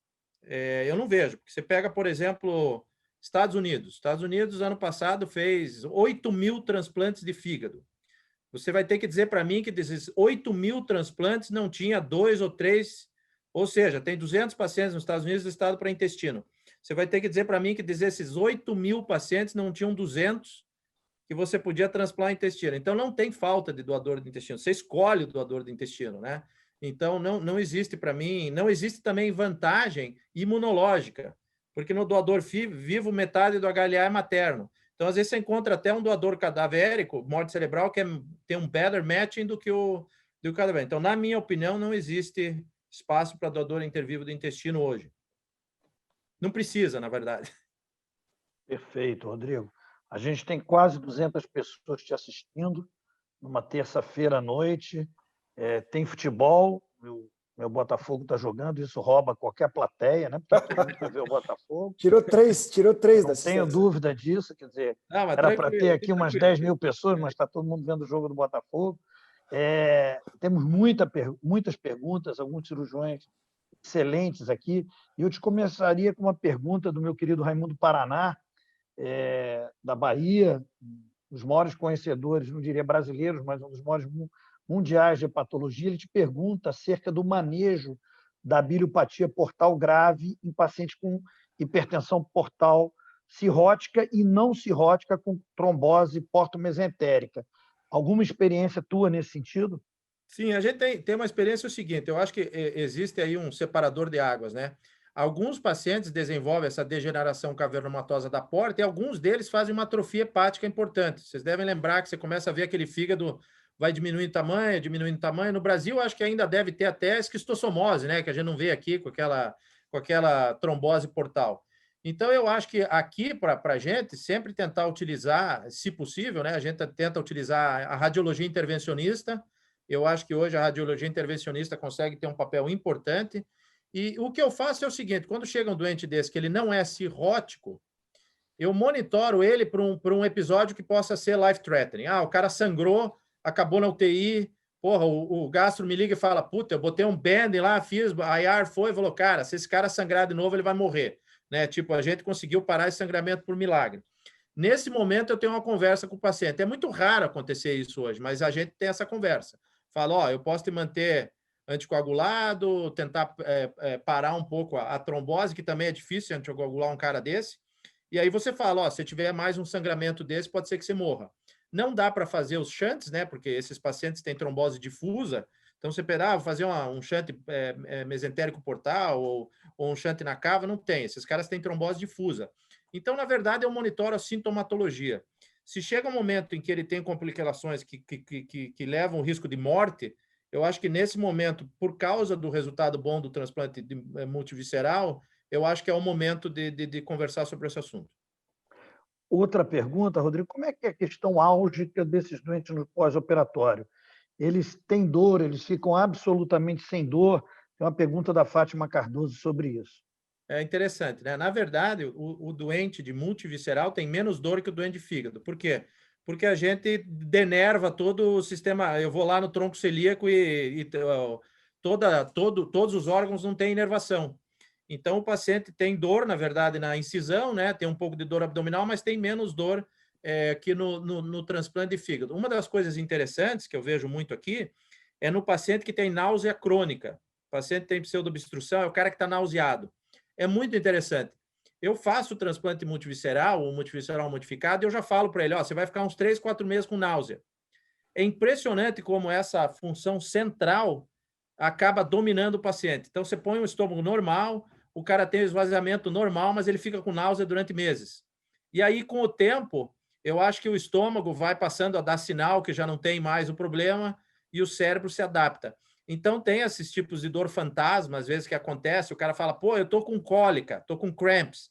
eu não vejo. Porque você pega, por exemplo, Estados Unidos. Estados Unidos, ano passado, fez 8.000 transplantes de fígado. Você vai ter que dizer para mim que desses 8.000 transplantes não tinha 2 ou 3, ou seja, tem 200 pacientes nos Estados Unidos listados para intestino. Você vai ter que dizer para mim que desses 8.000 pacientes não tinham 200 que você podia transplantar intestino. Então, não tem falta de doador de intestino. Você escolhe o doador de intestino, né? Então, não existe para mim, não existe também vantagem imunológica, porque no doador vivo, metade do HLA é materno. Então, às vezes, você encontra até um doador cadavérico, morte cerebral, que tem um better matching do que o cadavérico. Então, na minha opinião, não existe espaço para doador intervivo do intestino hoje. Não precisa, na verdade. Perfeito, Rodrigo. A gente tem quase 200 pessoas te assistindo numa terça-feira à noite. Tem futebol, meu Botafogo está jogando, isso rouba qualquer plateia, né? Porque todo mundo quer ver o Botafogo. Tirou três Não tenho dúvida disso, quer dizer, era para ter aqui umas 10 mil pessoas, mas está todo mundo vendo o jogo do Botafogo. Temos muitas perguntas, alguns cirurgiões excelentes aqui, e eu te começaria com uma pergunta do meu querido Raimundo Paraná, da Bahia, um dos maiores conhecedores, não diria brasileiros, mas um dos maiores mundiais de hepatologia. Ele te pergunta acerca do manejo da biliopatia portal grave em pacientes com hipertensão portal cirrótica e não cirrótica com trombose porto-mesentérica. Alguma experiência tua nesse sentido? Sim, a gente tem uma experiência o seguinte, eu acho que existe aí um separador de águas, né? Alguns pacientes desenvolvem essa degeneração cavernomatosa da porta e alguns deles fazem uma atrofia hepática importante. Vocês devem lembrar que você começa a ver aquele fígado vai diminuindo tamanho, diminuindo tamanho. No Brasil, acho que ainda deve ter até esquistossomose, né? Que a gente não vê aqui com aquela trombose portal. Então, eu acho que aqui, para a gente, sempre tentar utilizar, se possível, né? A gente tenta utilizar a radiologia intervencionista. Eu acho que hoje a radiologia intervencionista consegue ter um papel importante. E o que eu faço é o seguinte, quando chega um doente desse que ele não é cirrótico, eu monitoro ele para um episódio que possa ser life-threatening. O cara sangrou, acabou na UTI, porra, o gastro me liga e fala, puta, eu botei um band lá, fiz, a IR foi e falou, cara, se esse cara sangrar de novo, ele vai morrer. Né? Tipo, a gente conseguiu parar esse sangramento por milagre. Nesse momento, eu tenho uma conversa com o paciente. É muito raro acontecer isso hoje, mas a gente tem essa conversa. Fala, eu posso te manter anticoagulado, tentar parar um pouco a trombose, que também é difícil anticoagular um cara desse. E aí você fala, se tiver mais um sangramento desse, pode ser que você morra. Não dá para fazer os shunts, né? Porque esses pacientes têm trombose difusa. Então, você vou fazer um shunt mesentérico portal ou um shunt na cava, não tem. Esses caras têm trombose difusa. Então, na verdade, eu monitoro a sintomatologia. Se chega um momento em que ele tem complicações que levam o risco de morte, eu acho que nesse momento, por causa do resultado bom do transplante multivisceral, eu acho que é o momento de conversar sobre esse assunto. outra pergunta, Rodrigo, como é que é a questão álgica desses doentes no pós-operatório? Eles têm dor, eles ficam absolutamente sem dor? Tem uma pergunta da Fátima Cardoso sobre isso. É interessante, né? Na verdade, o doente de multivisceral tem menos dor que o doente de fígado. Por quê? Porque a gente denerva todo o sistema. Eu vou lá no tronco celíaco todos os órgãos não têm inervação. Então, o paciente tem dor, na verdade, na incisão, né? Tem um pouco de dor abdominal, mas tem menos dor que no transplante de fígado. Uma das coisas interessantes que eu vejo muito aqui é no paciente que tem náusea crônica. O paciente tem pseudoobstrução, é o cara que está nauseado. É muito interessante. Eu faço o transplante multivisceral, o multivisceral modificado, e eu já falo para ele, ó, você vai ficar uns 3, 4 meses com náusea. É impressionante como essa função central acaba dominando o paciente. Então, você põe um estômago normal, o cara tem o esvaziamento normal, mas ele fica com náusea durante meses. E aí, com o tempo, eu acho que o estômago vai passando a dar sinal que já não tem mais o problema e o cérebro se adapta. Então, tem esses tipos de dor fantasma, às vezes, que acontece, o cara fala, pô, eu tô com cólica, tô com cramps.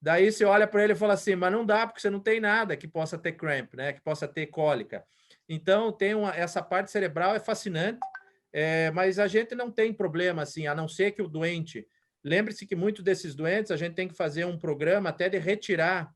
Daí você olha para ele e fala assim, mas não dá, porque você não tem nada que possa ter cramp, né? Que possa ter cólica. Então, essa parte cerebral é fascinante, mas a gente não tem problema, assim, a não ser que o doente... Lembre-se que muitos desses doentes, a gente tem que fazer um programa até de retirar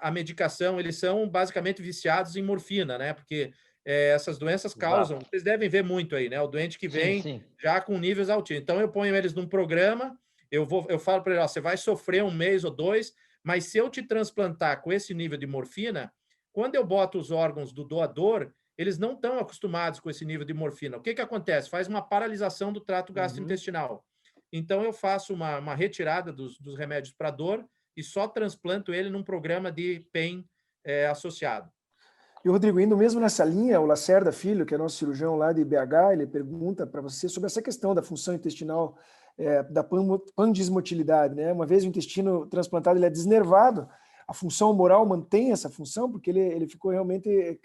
a medicação. Eles são basicamente viciados em morfina, né? Porque essas doenças causam... Vocês devem ver muito aí, né? O doente que vem já com níveis altíssimos. Então, eu ponho eles num programa, eu falo para ele, ó, você vai sofrer 1 mês ou 2, mas se eu te transplantar com esse nível de morfina, quando eu boto os órgãos do doador, eles não estão acostumados com esse nível de morfina. O que acontece? Faz uma paralisação do trato gastrointestinal. Então, eu faço uma retirada dos remédios para dor e só transplanto ele num programa de PEN associado. E, Rodrigo, indo mesmo nessa linha, o Lacerda Filho, que é nosso cirurgião lá de BH, ele pergunta para você sobre essa questão da função intestinal, da pandismotilidade, né? Uma vez o intestino transplantado ele é desnervado, a função moral mantém essa função, porque ele ficou realmente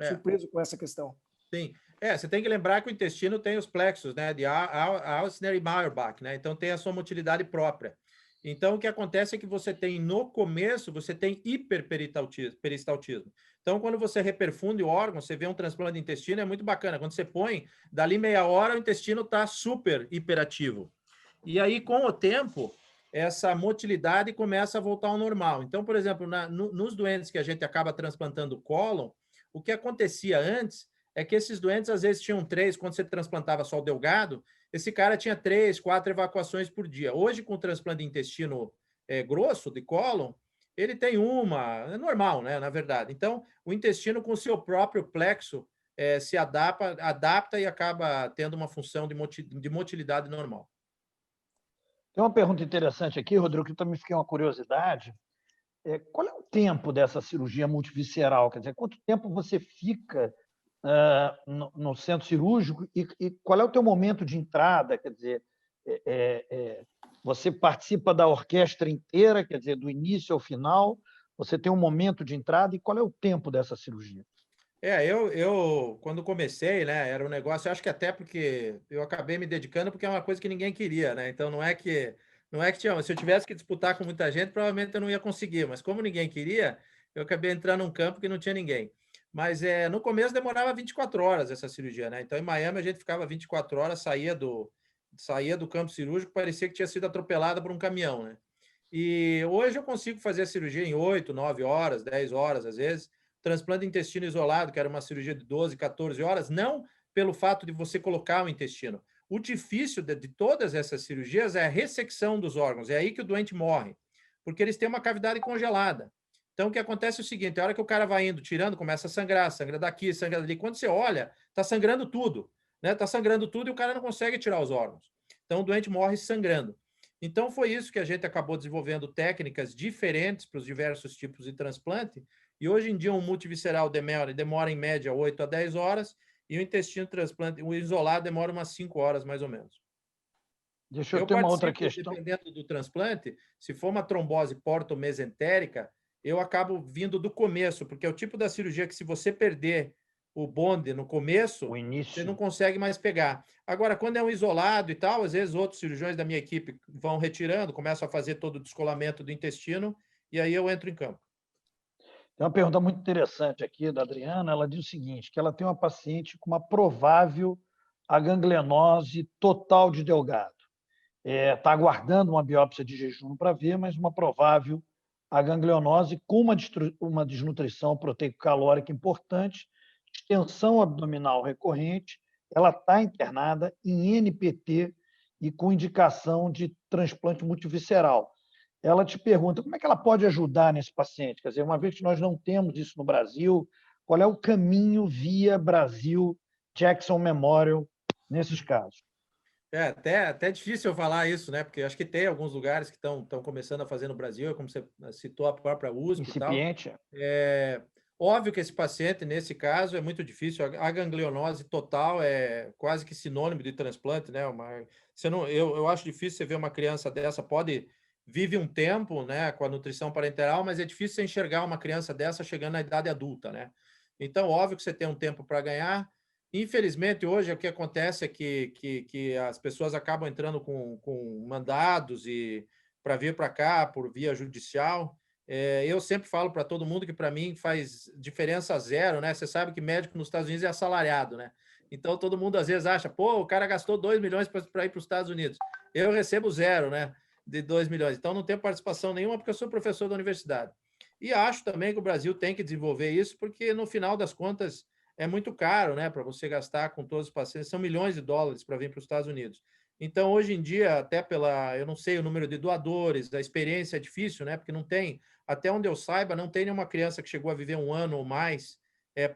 surpreso com essa questão. Sim. Você tem que lembrar que o intestino tem os plexos, né, de Alsner e Meyerbeck, né? Então tem a sua motilidade própria. Então o que acontece é que você tem no começo, você tem hiperperistaltismo. Então quando você reperfunde o órgão, você vê um transplante de intestino, é muito bacana. Quando você põe, dali meia hora o intestino está super hiperativo. E aí com o tempo, essa motilidade começa a voltar ao normal. Então, por exemplo, nos doentes que a gente acaba transplantando o cólon, o que acontecia antes é que esses doentes, às vezes, tinham 3, quando você transplantava só o delgado, esse cara tinha 3, 4 evacuações por dia. Hoje, com o transplante de intestino grosso, de cólon, ele tem é normal, né, na verdade. Então, o intestino, com o seu próprio plexo, se adapta e acaba tendo uma função de motilidade normal. Tem uma pergunta interessante aqui, Rodrigo, que eu também fiquei uma curiosidade. Qual é o tempo dessa cirurgia multivisceral? Quer dizer, quanto tempo você fica no centro cirúrgico e qual é o teu momento de entrada? Quer dizer, você participa da orquestra inteira, quer dizer, do início ao final, você tem um momento de entrada e qual é o tempo dessa cirurgia? Eu quando comecei, né, era um negócio, eu acho que até porque eu acabei me dedicando porque é uma coisa que ninguém queria, né? Então não é que tinha, se eu tivesse que disputar com muita gente, provavelmente eu não ia conseguir, mas como ninguém queria, eu acabei entrando num campo que não tinha ninguém. Mas no começo demorava 24 horas essa cirurgia, né? Então em Miami a gente ficava 24 horas, saía do campo cirúrgico, parecia que tinha sido atropelada por um caminhão, né? E hoje eu consigo fazer a cirurgia em 8, 9 horas, 10 horas às vezes. Transplante de intestino isolado, que era uma cirurgia de 12, 14 horas, não pelo fato de você colocar o intestino. O difícil de todas essas cirurgias é a ressecção dos órgãos. É aí que o doente morre, porque eles têm uma cavidade congelada. Então, o que acontece é o seguinte, a hora que o cara vai indo, tirando, começa a sangrar, sangra daqui, sangra dali. Quando você olha, está sangrando tudo, né? Está sangrando tudo e o cara não consegue tirar os órgãos. Então, o doente morre sangrando. Então, foi isso que a gente acabou desenvolvendo técnicas diferentes para os diversos tipos de transplante. E hoje em dia, um multivisceral demora em média 8 a 10 horas e o intestino transplante, o isolado, demora umas 5 horas, mais ou menos. Deixa eu ter uma outra questão. Dependendo do transplante, se for uma trombose portomesentérica, eu acabo vindo do começo, porque é o tipo da cirurgia que, se você perder o bonde no começo, você não consegue mais pegar. Agora, quando é um isolado e tal, às vezes outros cirurgiões da minha equipe vão retirando, começam a fazer todo o descolamento do intestino, e aí eu entro em campo. Tem uma pergunta muito interessante aqui da Adriana. Ela diz o seguinte, que ela tem uma paciente com uma provável aganglenose total de delgado. Está aguardando uma biópsia de jejum para ver, mas uma provável aganglionose com uma desnutrição proteico-calórica importante, extensão abdominal recorrente. Ela está internada em NPT e com indicação de transplante multivisceral. Ela te pergunta como é que ela pode ajudar nesse paciente. Quer dizer, uma vez que nós não temos isso no Brasil, qual é o caminho via Brasil, Jackson Memorial, nesses casos? Até difícil eu falar isso, né? Porque acho que tem alguns lugares que estão começando a fazer no Brasil, como você citou, a própria USP e tal. Incipiente. Óbvio que esse paciente, nesse caso, é muito difícil. A ganglionose total é quase que sinônimo de transplante, né? Eu acho difícil você ver uma criança dessa, vive um tempo, né, com a nutrição parenteral, mas é difícil você enxergar uma criança dessa chegando na idade adulta, né? Então, óbvio que você tem um tempo para ganhar. Infelizmente, hoje, o que acontece é que as pessoas acabam entrando com mandados para vir para cá por via judicial. Eu sempre falo para todo mundo que, para mim, faz diferença zero, né? Você sabe que médico nos Estados Unidos é assalariado, né? Então, todo mundo, às vezes, acha, pô, o cara gastou 2 milhões para ir para os Estados Unidos. Eu recebo zero, né? De 2 milhões. Então, não tenho participação nenhuma porque eu sou professor da universidade. E acho também que o Brasil tem que desenvolver isso, porque, no final das contas, é muito caro, né, para você gastar com todos os pacientes. São milhões de dólares para vir para os Estados Unidos. Então, hoje em dia, até eu não sei o número de doadores, a experiência é difícil, né, porque não tem, até onde eu saiba, não tem nenhuma criança que chegou a viver 1 ano ou mais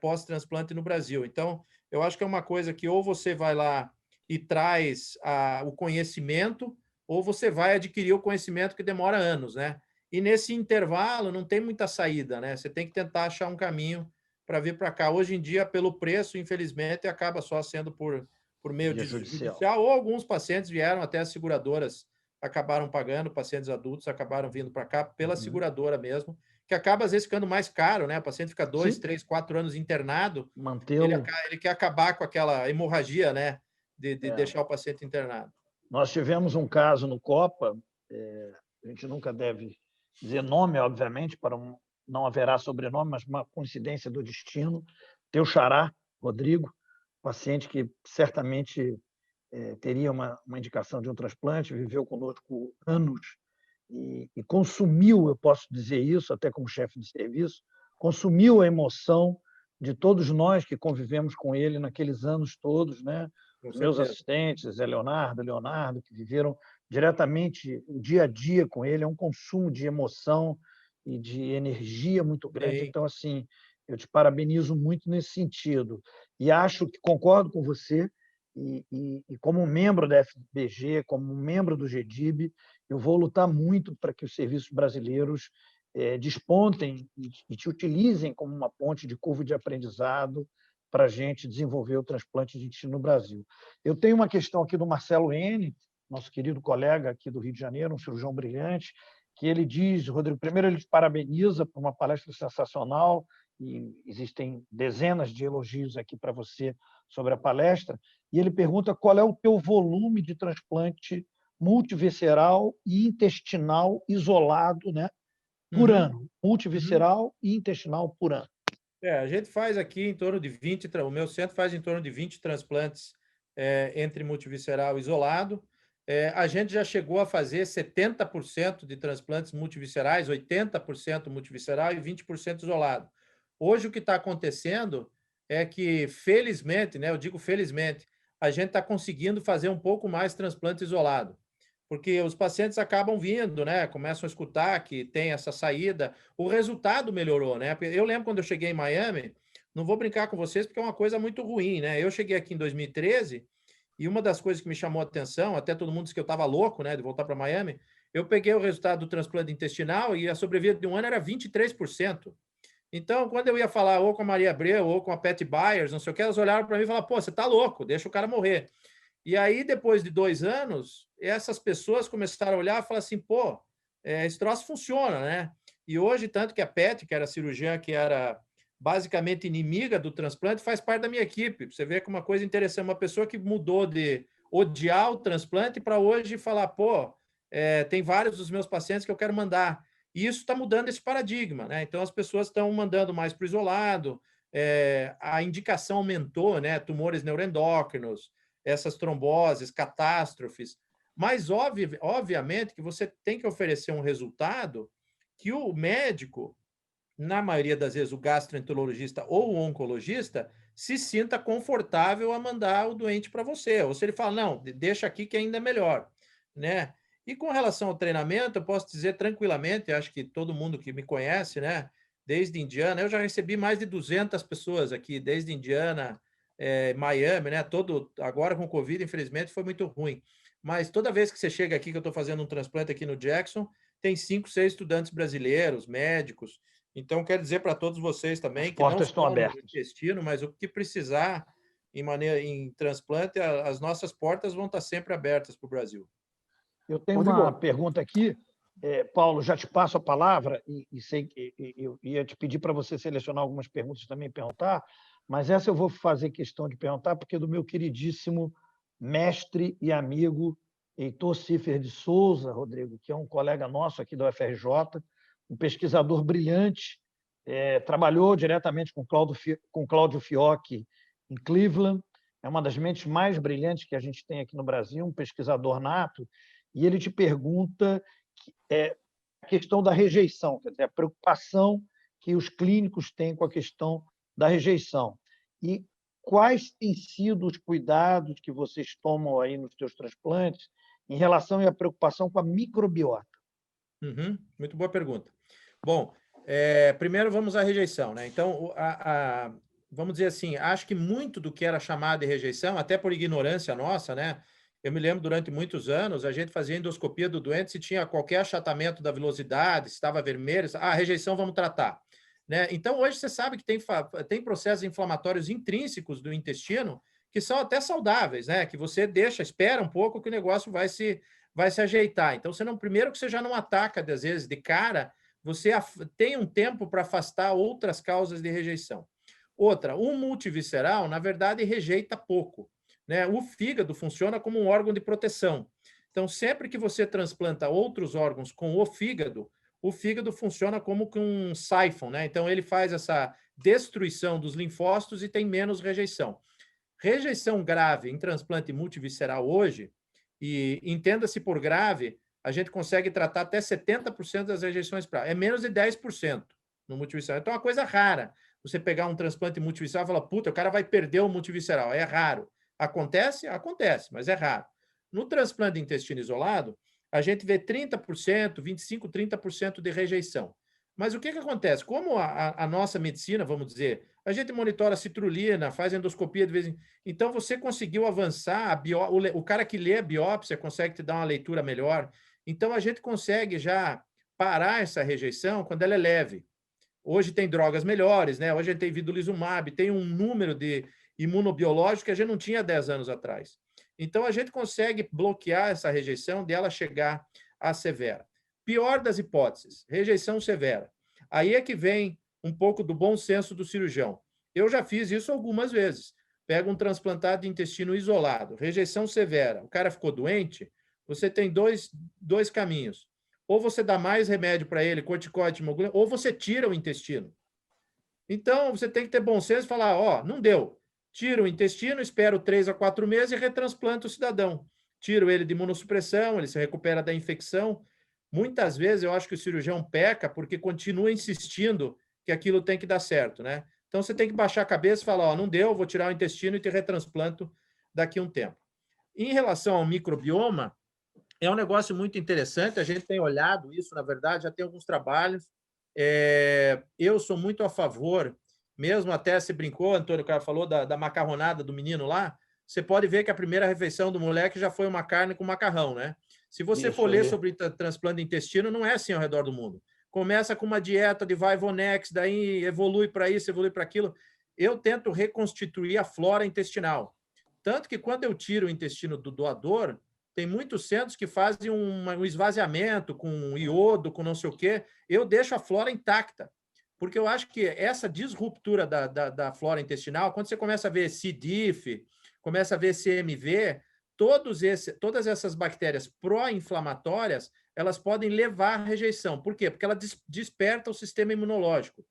pós-transplante no Brasil. Então, eu acho que é uma coisa que ou você vai lá e traz o conhecimento, ou você vai adquirir o conhecimento que demora anos, né? E nesse intervalo não tem muita saída, né? Você tem que tentar achar um caminho para vir para cá. Hoje em dia, pelo preço, infelizmente, acaba só sendo por meio de judicial, ou alguns pacientes vieram até as seguradoras, acabaram pagando, pacientes adultos acabaram vindo para cá pela seguradora mesmo, que acaba às vezes ficando mais caro, né? O paciente fica 2, 3, 4 anos internado, ele quer acabar com aquela hemorragia, né? De deixar o paciente internado. Nós tivemos um caso no Copa, a gente nunca deve dizer nome, obviamente, não haverá sobrenome, mas uma coincidência do destino. Teu xará, Rodrigo, paciente que certamente teria uma indicação de um transplante, viveu conosco anos e consumiu, eu posso dizer isso, até como chefe de serviço, consumiu a emoção de todos nós que convivemos com ele naqueles anos todos, né? Os meus assistentes, Leonardo, que viveram diretamente o dia a dia com ele, é um consumo de emoção e de energia muito grande. Sim. Então, assim, eu te parabenizo muito nesse sentido. E acho que concordo com você, e como membro da FBG, como membro do GDIB, eu vou lutar muito para que os serviços brasileiros despontem e te utilizem como uma ponte de curva de aprendizado para a gente desenvolver o transplante de intestino no Brasil. Eu tenho uma questão aqui do Marcelo N., nosso querido colega aqui do Rio de Janeiro, um cirurgião brilhante, que ele diz, Rodrigo, primeiro ele te parabeniza por uma palestra sensacional, e existem dezenas de elogios aqui para você sobre a palestra, e ele pergunta qual é o teu volume de transplante multivisceral e intestinal isolado, né, por ano. Multivisceral e intestinal por ano. A gente faz aqui em torno de 20, o meu centro faz em torno de 20 transplantes entre multivisceral e isolado. A gente já chegou a fazer 70% de transplantes multiviscerais, 80% multivisceral e 20% isolado. Hoje, o que está acontecendo é que, felizmente, né, eu digo felizmente, a gente está conseguindo fazer um pouco mais transplante isolado, porque os pacientes acabam vindo, né, começam a escutar que tem essa saída, o resultado melhorou, né? Eu lembro quando eu cheguei em Miami, não vou brincar com vocês porque é uma coisa muito ruim, né? Eu cheguei aqui em 2013 e uma das coisas que me chamou a atenção, até todo mundo disse que eu estava louco, né, de voltar para Miami, eu peguei o resultado do transplante intestinal e a sobrevida de um ano era 23%. Então, quando eu ia falar ou com a Maria Abreu ou com a Patty Byers, não sei o que, elas olharam para mim e falaram, pô, você está louco, deixa o cara morrer. E aí, depois de 2 anos, essas pessoas começaram a olhar e falar assim, pô, esse troço funciona, né? E hoje, tanto que a Patty, que era cirurgiã, que era basicamente inimiga do transplante, faz parte da minha equipe. Você vê que uma coisa interessante, uma pessoa que mudou de odiar o transplante para hoje falar, pô, tem vários dos meus pacientes que eu quero mandar. E isso está mudando esse paradigma, né? Então, as pessoas estão mandando mais para o isolado, a indicação aumentou, né? Tumores neuroendócrinos, essas tromboses, catástrofes. Mas, obviamente, que você tem que oferecer um resultado que o médico, na maioria das vezes, o gastroenterologista ou o oncologista, se sinta confortável a mandar o doente para você. Ou se ele fala, não, deixa aqui que ainda é melhor, né? E com relação ao treinamento, eu posso dizer tranquilamente, acho que todo mundo que me conhece, né? Desde Indiana, eu já recebi mais de 200 pessoas aqui, desde Indiana, Miami, né? Agora com o Covid, infelizmente, foi muito ruim. Mas toda vez que você chega aqui, que eu estou fazendo um transplante aqui no Jackson, tem 5, 6 estudantes brasileiros, médicos. Então, quero dizer para todos vocês também que não estão só no abertas. intestino, mas o que precisar em transplante, as nossas portas vão estar sempre abertas para o Brasil. Eu tenho uma pergunta aqui, Paulo, já te passo a palavra, eu ia te pedir para você selecionar algumas perguntas também e perguntar, mas essa eu vou fazer questão de perguntar, porque é do meu queridíssimo mestre e amigo Heitor Ciffer de Souza, Rodrigo, que é um colega nosso aqui da UFRJ, um pesquisador brilhante, trabalhou diretamente com Cláudio Fiocchi em Cleveland, é uma das mentes mais brilhantes que a gente tem aqui no Brasil, um pesquisador nato, e ele te pergunta a questão da rejeição, quer dizer, a preocupação que os clínicos têm com a questão da rejeição. E quais têm sido os cuidados que vocês tomam aí nos seus transplantes em relação à preocupação com a microbiota? Muito boa pergunta. Bom, primeiro vamos à rejeição, né? Então, vamos dizer assim, acho que muito do que era chamado de rejeição, até por ignorância nossa, né? Eu me lembro, durante muitos anos, a gente fazia endoscopia do doente se tinha qualquer achatamento da velocidade, se estava vermelho, rejeição, vamos tratar. Né? Então, hoje você sabe que tem processos inflamatórios intrínsecos do intestino que são até saudáveis, né? Que você espera um pouco que o negócio vai se ajeitar. Então, primeiro que você já não ataca, às vezes, de cara, você tem um tempo para afastar outras causas de rejeição. Outra, o multivisceral, na verdade, rejeita pouco. Né? O fígado funciona como um órgão de proteção. Então, sempre que você transplanta outros órgãos com o fígado funciona como um siphon, né? Então, ele faz essa destruição dos linfócitos e tem menos rejeição. Rejeição grave em transplante multivisceral hoje, e entenda-se por grave, a gente consegue tratar até 70% das rejeições graves. É menos de 10% no multivisceral. Então, é uma coisa rara. Você pegar um transplante multivisceral e falar, puta, o cara vai perder o multivisceral. É raro. Acontece? Acontece, mas é raro. No transplante de intestino isolado, a gente vê 30%, 25%, 30% de rejeição. Mas o que acontece? Como a nossa medicina, vamos dizer, a gente monitora a citrulina, faz endoscopia de vez em... Então, você conseguiu avançar, o cara que lê a biópsia consegue te dar uma leitura melhor. Então, a gente consegue já parar essa rejeição quando ela é leve. Hoje tem drogas melhores, né? Hoje a gente tem vidolizumab, tem um número de imunobiológico que a gente não tinha 10 anos atrás. Então, a gente consegue bloquear essa rejeição de ela chegar à severa. Pior das hipóteses, rejeição severa. Aí é que vem um pouco do bom senso do cirurgião. Eu já fiz isso algumas vezes. Pega um transplantado de intestino isolado, rejeição severa, o cara ficou doente, você tem dois caminhos. Ou você dá mais remédio para ele, corticoide, hemoglobina, ou você tira o intestino. Então, você tem que ter bom senso e falar, não deu. Tira o intestino, espero 3 a 4 meses e retransplanta o cidadão. Tiro ele de imunossupressão, ele se recupera da infecção. Muitas vezes eu acho que o cirurgião peca porque continua insistindo que aquilo tem que dar certo, né? Então, você tem que baixar a cabeça e falar, não deu, vou tirar o intestino e te retransplanto daqui a um tempo. Em relação ao microbioma, é um negócio muito interessante, a gente tem olhado isso, na verdade, já tem alguns trabalhos. Eu sou muito a favor, mesmo até se brincou, Antônio, o cara falou da macarronada do menino lá, você pode ver que a primeira refeição do moleque já foi uma carne com macarrão, né? Se você for ler sobre transplante de intestino, não é assim ao redor do mundo. Começa com uma dieta de Vivonex, daí evolui para isso, evolui para aquilo. Eu tento reconstituir a flora intestinal. Tanto que quando eu tiro o intestino do doador, tem muitos centros que fazem um esvaziamento com iodo, com não sei o quê. Eu deixo a flora intacta, porque eu acho que essa disruptura da flora intestinal, quando você começa a ver C. diff, começa a ver CMV, todas essas bactérias pró-inflamatórias, elas podem levar à rejeição. Por quê? Porque ela desperta o sistema imunológico.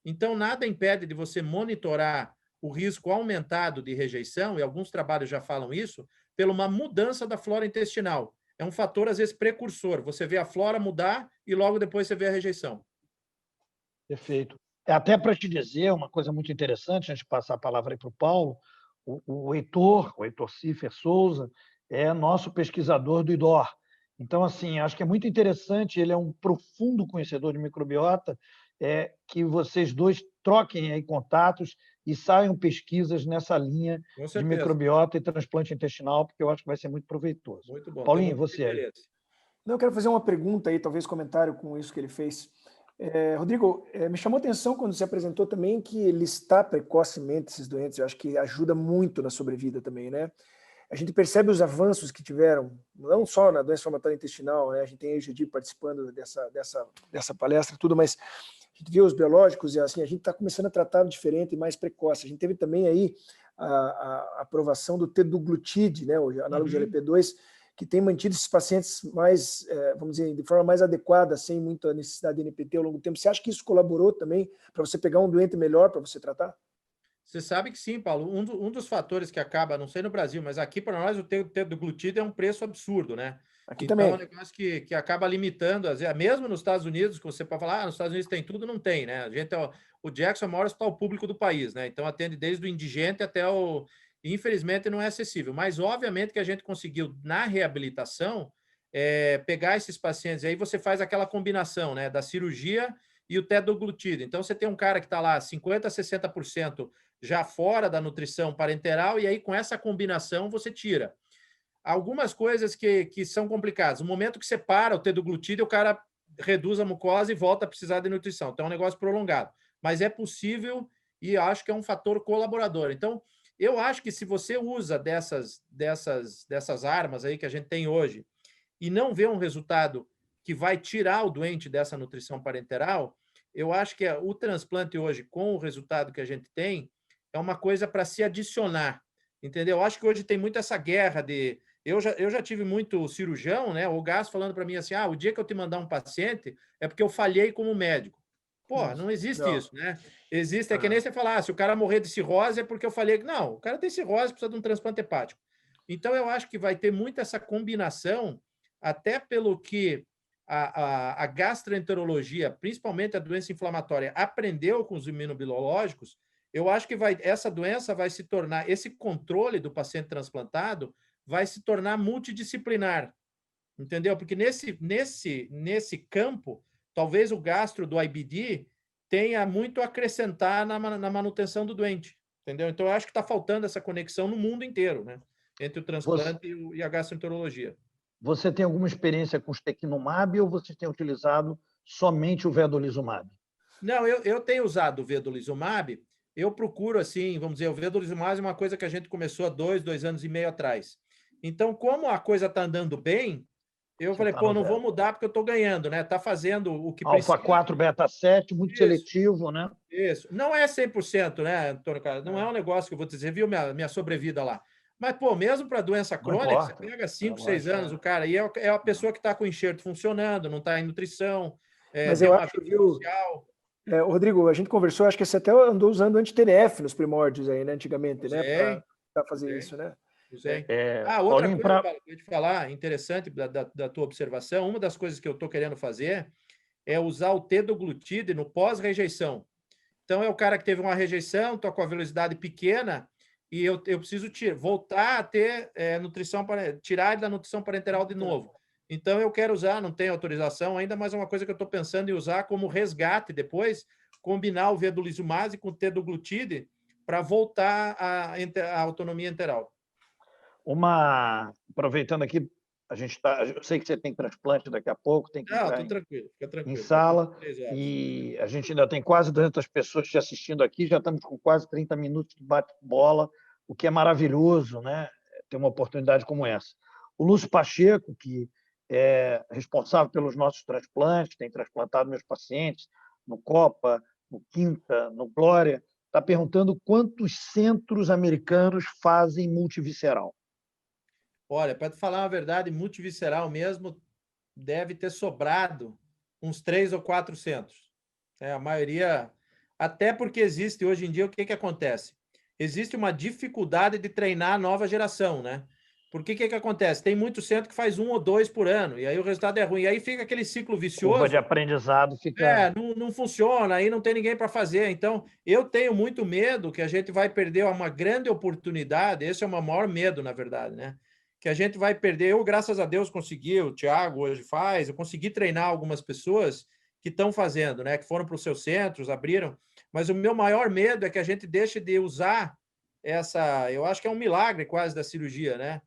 Então, nada impede de você monitorar o risco aumentado de rejeição, e alguns trabalhos já falam isso, pela uma mudança da flora intestinal. É um fator, às vezes, precursor. Você vê a flora mudar e logo depois você vê a rejeição. Perfeito. Até para te dizer uma coisa muito interessante, antes de passar a palavra para o Paulo, o Heitor Ciffer Souza, é nosso pesquisador do IDOR. Então, assim, acho que é muito interessante, ele é um profundo conhecedor de microbiota, que vocês dois troquem aí contatos e saiam pesquisas nessa linha de microbiota e transplante intestinal, porque eu acho que vai ser muito proveitoso. Muito bom. Paulinho, você aí. Não, eu quero fazer uma pergunta aí, talvez comentário com isso que ele fez. Rodrigo, me chamou a atenção quando você apresentou também que listar precocemente esses doentes, eu acho que ajuda muito na sobrevida também, né? A gente percebe os avanços que tiveram, não só na doença inflamatória intestinal, né? A gente tem a Egidi participando dessa palestra, tudo, mas a gente vê os biológicos e assim, a gente está começando a tratar diferente e mais precoce. A gente teve também aí a aprovação do teduglutide, né? O análogo de LP2, que tem mantido esses pacientes mais, vamos dizer, de forma mais adequada, sem muita necessidade de NPT ao longo do tempo. Você acha que isso colaborou também para você pegar um doente melhor para você tratar? Você sabe que sim, Paulo. Um dos fatores que acaba, não sei no Brasil, mas aqui para nós o teduglutide é um preço absurdo, né? Aqui então também. É um negócio que acaba limitando, às vezes, mesmo nos Estados Unidos, que você pode falar, nos Estados Unidos tem tudo, não tem, né? O Jackson é o maior hospital público do país, né? Então atende desde o indigente até o... Infelizmente não é acessível, mas obviamente que a gente conseguiu, na reabilitação, pegar esses pacientes, e aí você faz aquela combinação, né? Da cirurgia e o teduglutide. Então você tem um cara que está lá 50% a 60% já fora da nutrição parenteral, e aí com essa combinação você tira. Algumas coisas que são complicadas. No momento que você para o teduglutide, o cara reduz a mucosa e volta a precisar de nutrição. Então é um negócio prolongado. Mas é possível e acho que é um fator colaborador. Então, eu acho que se você usa dessas armas aí que a gente tem hoje e não vê um resultado que vai tirar o doente dessa nutrição parenteral, eu acho que o transplante hoje, com o resultado que a gente tem, é uma coisa para se adicionar, entendeu? Eu acho que hoje tem muito essa guerra de... Eu já tive muito cirurgião, né? O Gás falando para mim assim, o dia que eu te mandar um paciente é porque eu falhei como médico. Pô, não existe isso, né? Existe, é que nem você falar, se o cara morrer de cirrose é porque eu falei que... Não, o cara tem cirrose, precisa de um transplante hepático. Então, eu acho que vai ter muito essa combinação, até pelo que a gastroenterologia, principalmente a doença inflamatória, aprendeu com os imunobiológicos. Eu acho que essa doença vai se tornar, esse controle do paciente transplantado vai se tornar multidisciplinar, entendeu? Porque nesse campo, talvez o gastro do IBD tenha muito a acrescentar na manutenção do doente, entendeu? Então, eu acho que está faltando essa conexão no mundo inteiro, né? Entre o transplante e a gastroenterologia. Você tem alguma experiência com ustekinumab ou você tem utilizado somente o vedolizumab? Não, eu tenho usado o vedolizumab. Eu procuro, assim, vamos dizer, o vedolizumab é uma coisa que a gente começou há 2 anos e meio atrás. Então, como a coisa está andando bem, eu falei, não vou mudar porque eu estou ganhando, né? Está fazendo o que precisa. Alfa 4, beta 7, muito seletivo, né? Isso. Não é 100%, né, Antônio Carlos? Não é um negócio que eu vou te dizer, viu minha sobrevida lá. Mas, mesmo para doença crônica, você pega 5, 6 anos o cara, e é a pessoa que está com o enxerto funcionando, não está em nutrição, mas eu acho, viu, Rodrigo, a gente conversou, acho que você até andou usando anti-TNF nos primórdios aí, né, antigamente, né, para fazer isso, né? Outra coisa, Paulo, que eu te falar, interessante da tua observação, uma das coisas que eu estou querendo fazer é usar o teduglutide no pós-rejeição. Então, é o cara que teve uma rejeição, estou com a velocidade pequena, e eu preciso voltar a ter nutrição, tirar ele da nutrição parenteral de novo. Então, eu quero usar, não tenho autorização ainda, mas é uma coisa que eu estou pensando em usar como resgate depois, combinar o vedolizumab com o teduglutide para voltar à autonomia enteral. Aproveitando aqui, eu sei que você tem transplante daqui a pouco, tem que entrar fica tranquilo, em sala, e a gente ainda tem quase 200 pessoas te assistindo aqui, já estamos com quase 30 minutos de bate-bola, o que é maravilhoso, né? Ter uma oportunidade como essa. O Lúcio Pacheco, que é responsável pelos nossos transplantes, tem transplantado meus pacientes no Copa, no Quinta, no Glória, está perguntando quantos centros americanos fazem multivisceral. Olha, para te falar a verdade, multivisceral mesmo deve ter sobrado uns 3 ou 4 centros. A maioria, até porque existe hoje em dia, o que que acontece? Existe uma dificuldade de treinar a nova geração, né? Porque o que que acontece? Tem muito centro que faz 1 ou 2 por ano, e aí o resultado é ruim. E aí fica aquele ciclo Curva de vicioso. aprendizado fica... Não funciona, aí não tem ninguém para fazer. Então, eu tenho muito medo que a gente vai perder uma grande oportunidade. Esse é o meu maior medo, na verdade, né? Que a gente vai perder. Eu, graças a Deus, consegui, o Thiago hoje faz, eu consegui treinar algumas pessoas que estão fazendo, né? Que foram para os seus centros, abriram. Mas o meu maior medo é que a gente deixe de usar essa. Eu acho que é um milagre quase da cirurgia, né?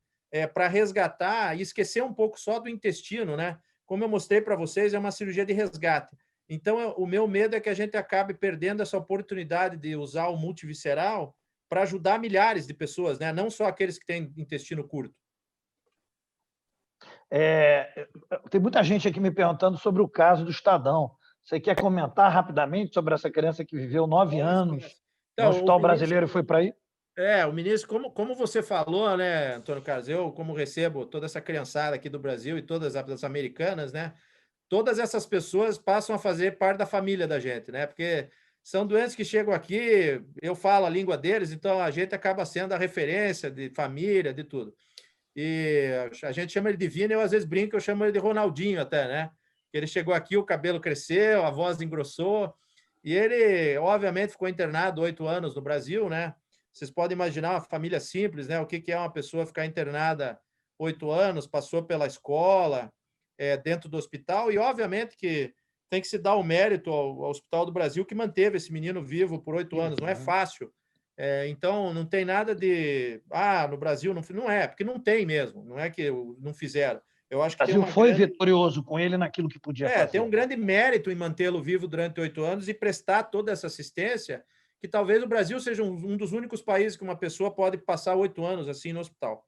Para resgatar e esquecer um pouco só do intestino, né? Como eu mostrei para vocês, é uma cirurgia de resgate. Então, o meu medo é que a gente acabe perdendo essa oportunidade de usar o multivisceral para ajudar milhares de pessoas, né? Não só aqueles que têm intestino curto. Tem muita gente aqui me perguntando sobre o caso do Estadão. Você quer comentar rapidamente sobre essa criança que viveu 9 anos no Então, Hospital Brasileiro e foi para aí? o ministro, como você falou, né, Antônio Carlos, eu, como recebo toda essa criançada aqui do Brasil e todas as americanas, né, todas essas pessoas passam a fazer parte da família da gente, né, porque são doentes que chegam aqui, eu falo a língua deles, então a gente acaba sendo a referência de família, de tudo. E a gente chama ele de Vini, eu às vezes brinco, eu chamo ele de Ronaldinho até, né? Ele chegou aqui, o cabelo cresceu, a voz engrossou, e ele, obviamente, ficou internado 8 anos no Brasil, né? Vocês podem imaginar uma família simples, né? O que é uma pessoa ficar internada 8 anos, passou pela escola, dentro do hospital, e obviamente que tem que se dar o mérito ao Hospital do Brasil que manteve esse menino vivo por 8 anos. Não é fácil. Então, não tem nada de... no Brasil não é, porque não tem mesmo. Não é que não fizeram. Eu acho O que tem Brasil uma foi grande... vitorioso com ele naquilo que podia fazer. tem um grande mérito em mantê-lo vivo durante 8 anos e prestar toda essa assistência, que talvez o Brasil seja um dos únicos países que uma pessoa pode passar 8 anos assim no hospital.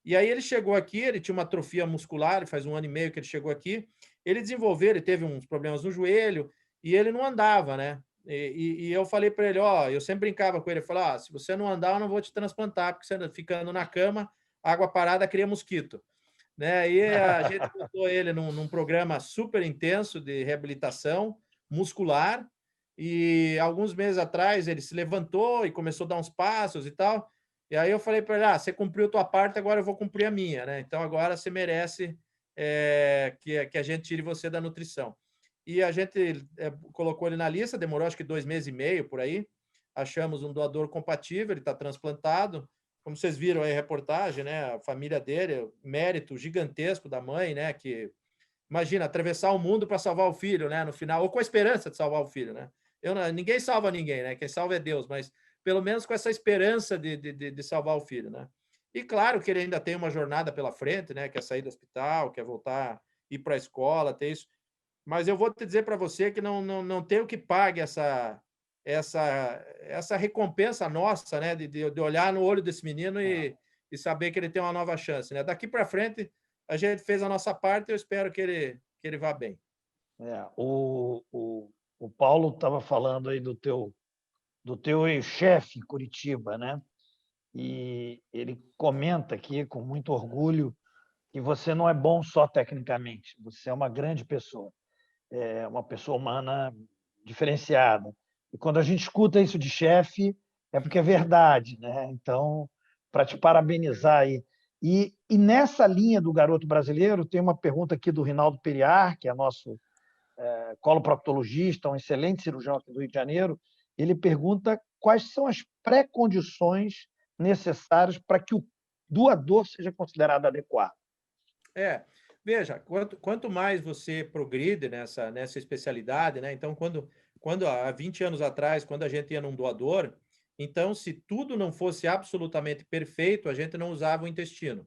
E aí ele chegou aqui, ele tinha uma atrofia muscular, faz 1 ano e meio que ele chegou aqui, ele desenvolveu, ele teve uns problemas no joelho e ele não andava, né? E eu falei para ele, eu sempre brincava com ele, eu falava, se você não andar, eu não vou te transplantar, porque você ficando na cama, água parada cria mosquito. Né? E a gente botou ele num programa super intenso de reabilitação muscular, e alguns meses atrás ele se levantou e começou a dar uns passos e tal, e aí eu falei para ele, você cumpriu a tua parte, agora eu vou cumprir a minha, né? Então agora você merece que a gente tire você da nutrição. E a gente colocou ele na lista, demorou acho que 2 meses e meio por aí, achamos um doador compatível, ele está transplantado. Como vocês viram aí a reportagem, né? A família dele, mérito gigantesco da mãe, né? Que imagina atravessar o mundo para salvar o filho, né? No final, ou com a esperança de salvar o filho, né? Ninguém salva ninguém, né? Quem salva é Deus, mas pelo menos com essa esperança de salvar o filho, né? E claro que ele ainda tem uma jornada pela frente, né? Quer sair do hospital, quer voltar, ir para a escola, ter isso. Mas eu vou te dizer para você que não tem o que pague essa recompensa nossa, né? De olhar no olho desse menino e saber que ele tem uma nova chance, né? Daqui para frente, a gente fez a nossa parte e eu espero que ele vá bem. O Paulo estava falando aí do teu chefe em Curitiba, né? E ele comenta aqui com muito orgulho que você não é bom só tecnicamente, você é uma grande pessoa, é uma pessoa humana diferenciada. E quando a gente escuta isso de chefe, é porque é verdade, né? Então, para te parabenizar aí. E nessa linha do garoto brasileiro, tem uma pergunta aqui do Rinaldo Periar, que é nosso coloproctologista, um excelente cirurgião aqui do Rio de Janeiro. Ele pergunta quais são as pré-condições necessárias para que o doador seja considerado adequado. Veja, quanto mais você progride nessa especialidade, né? Então, quando há 20 anos atrás, quando a gente ia num doador, então, se tudo não fosse absolutamente perfeito, a gente não usava o intestino,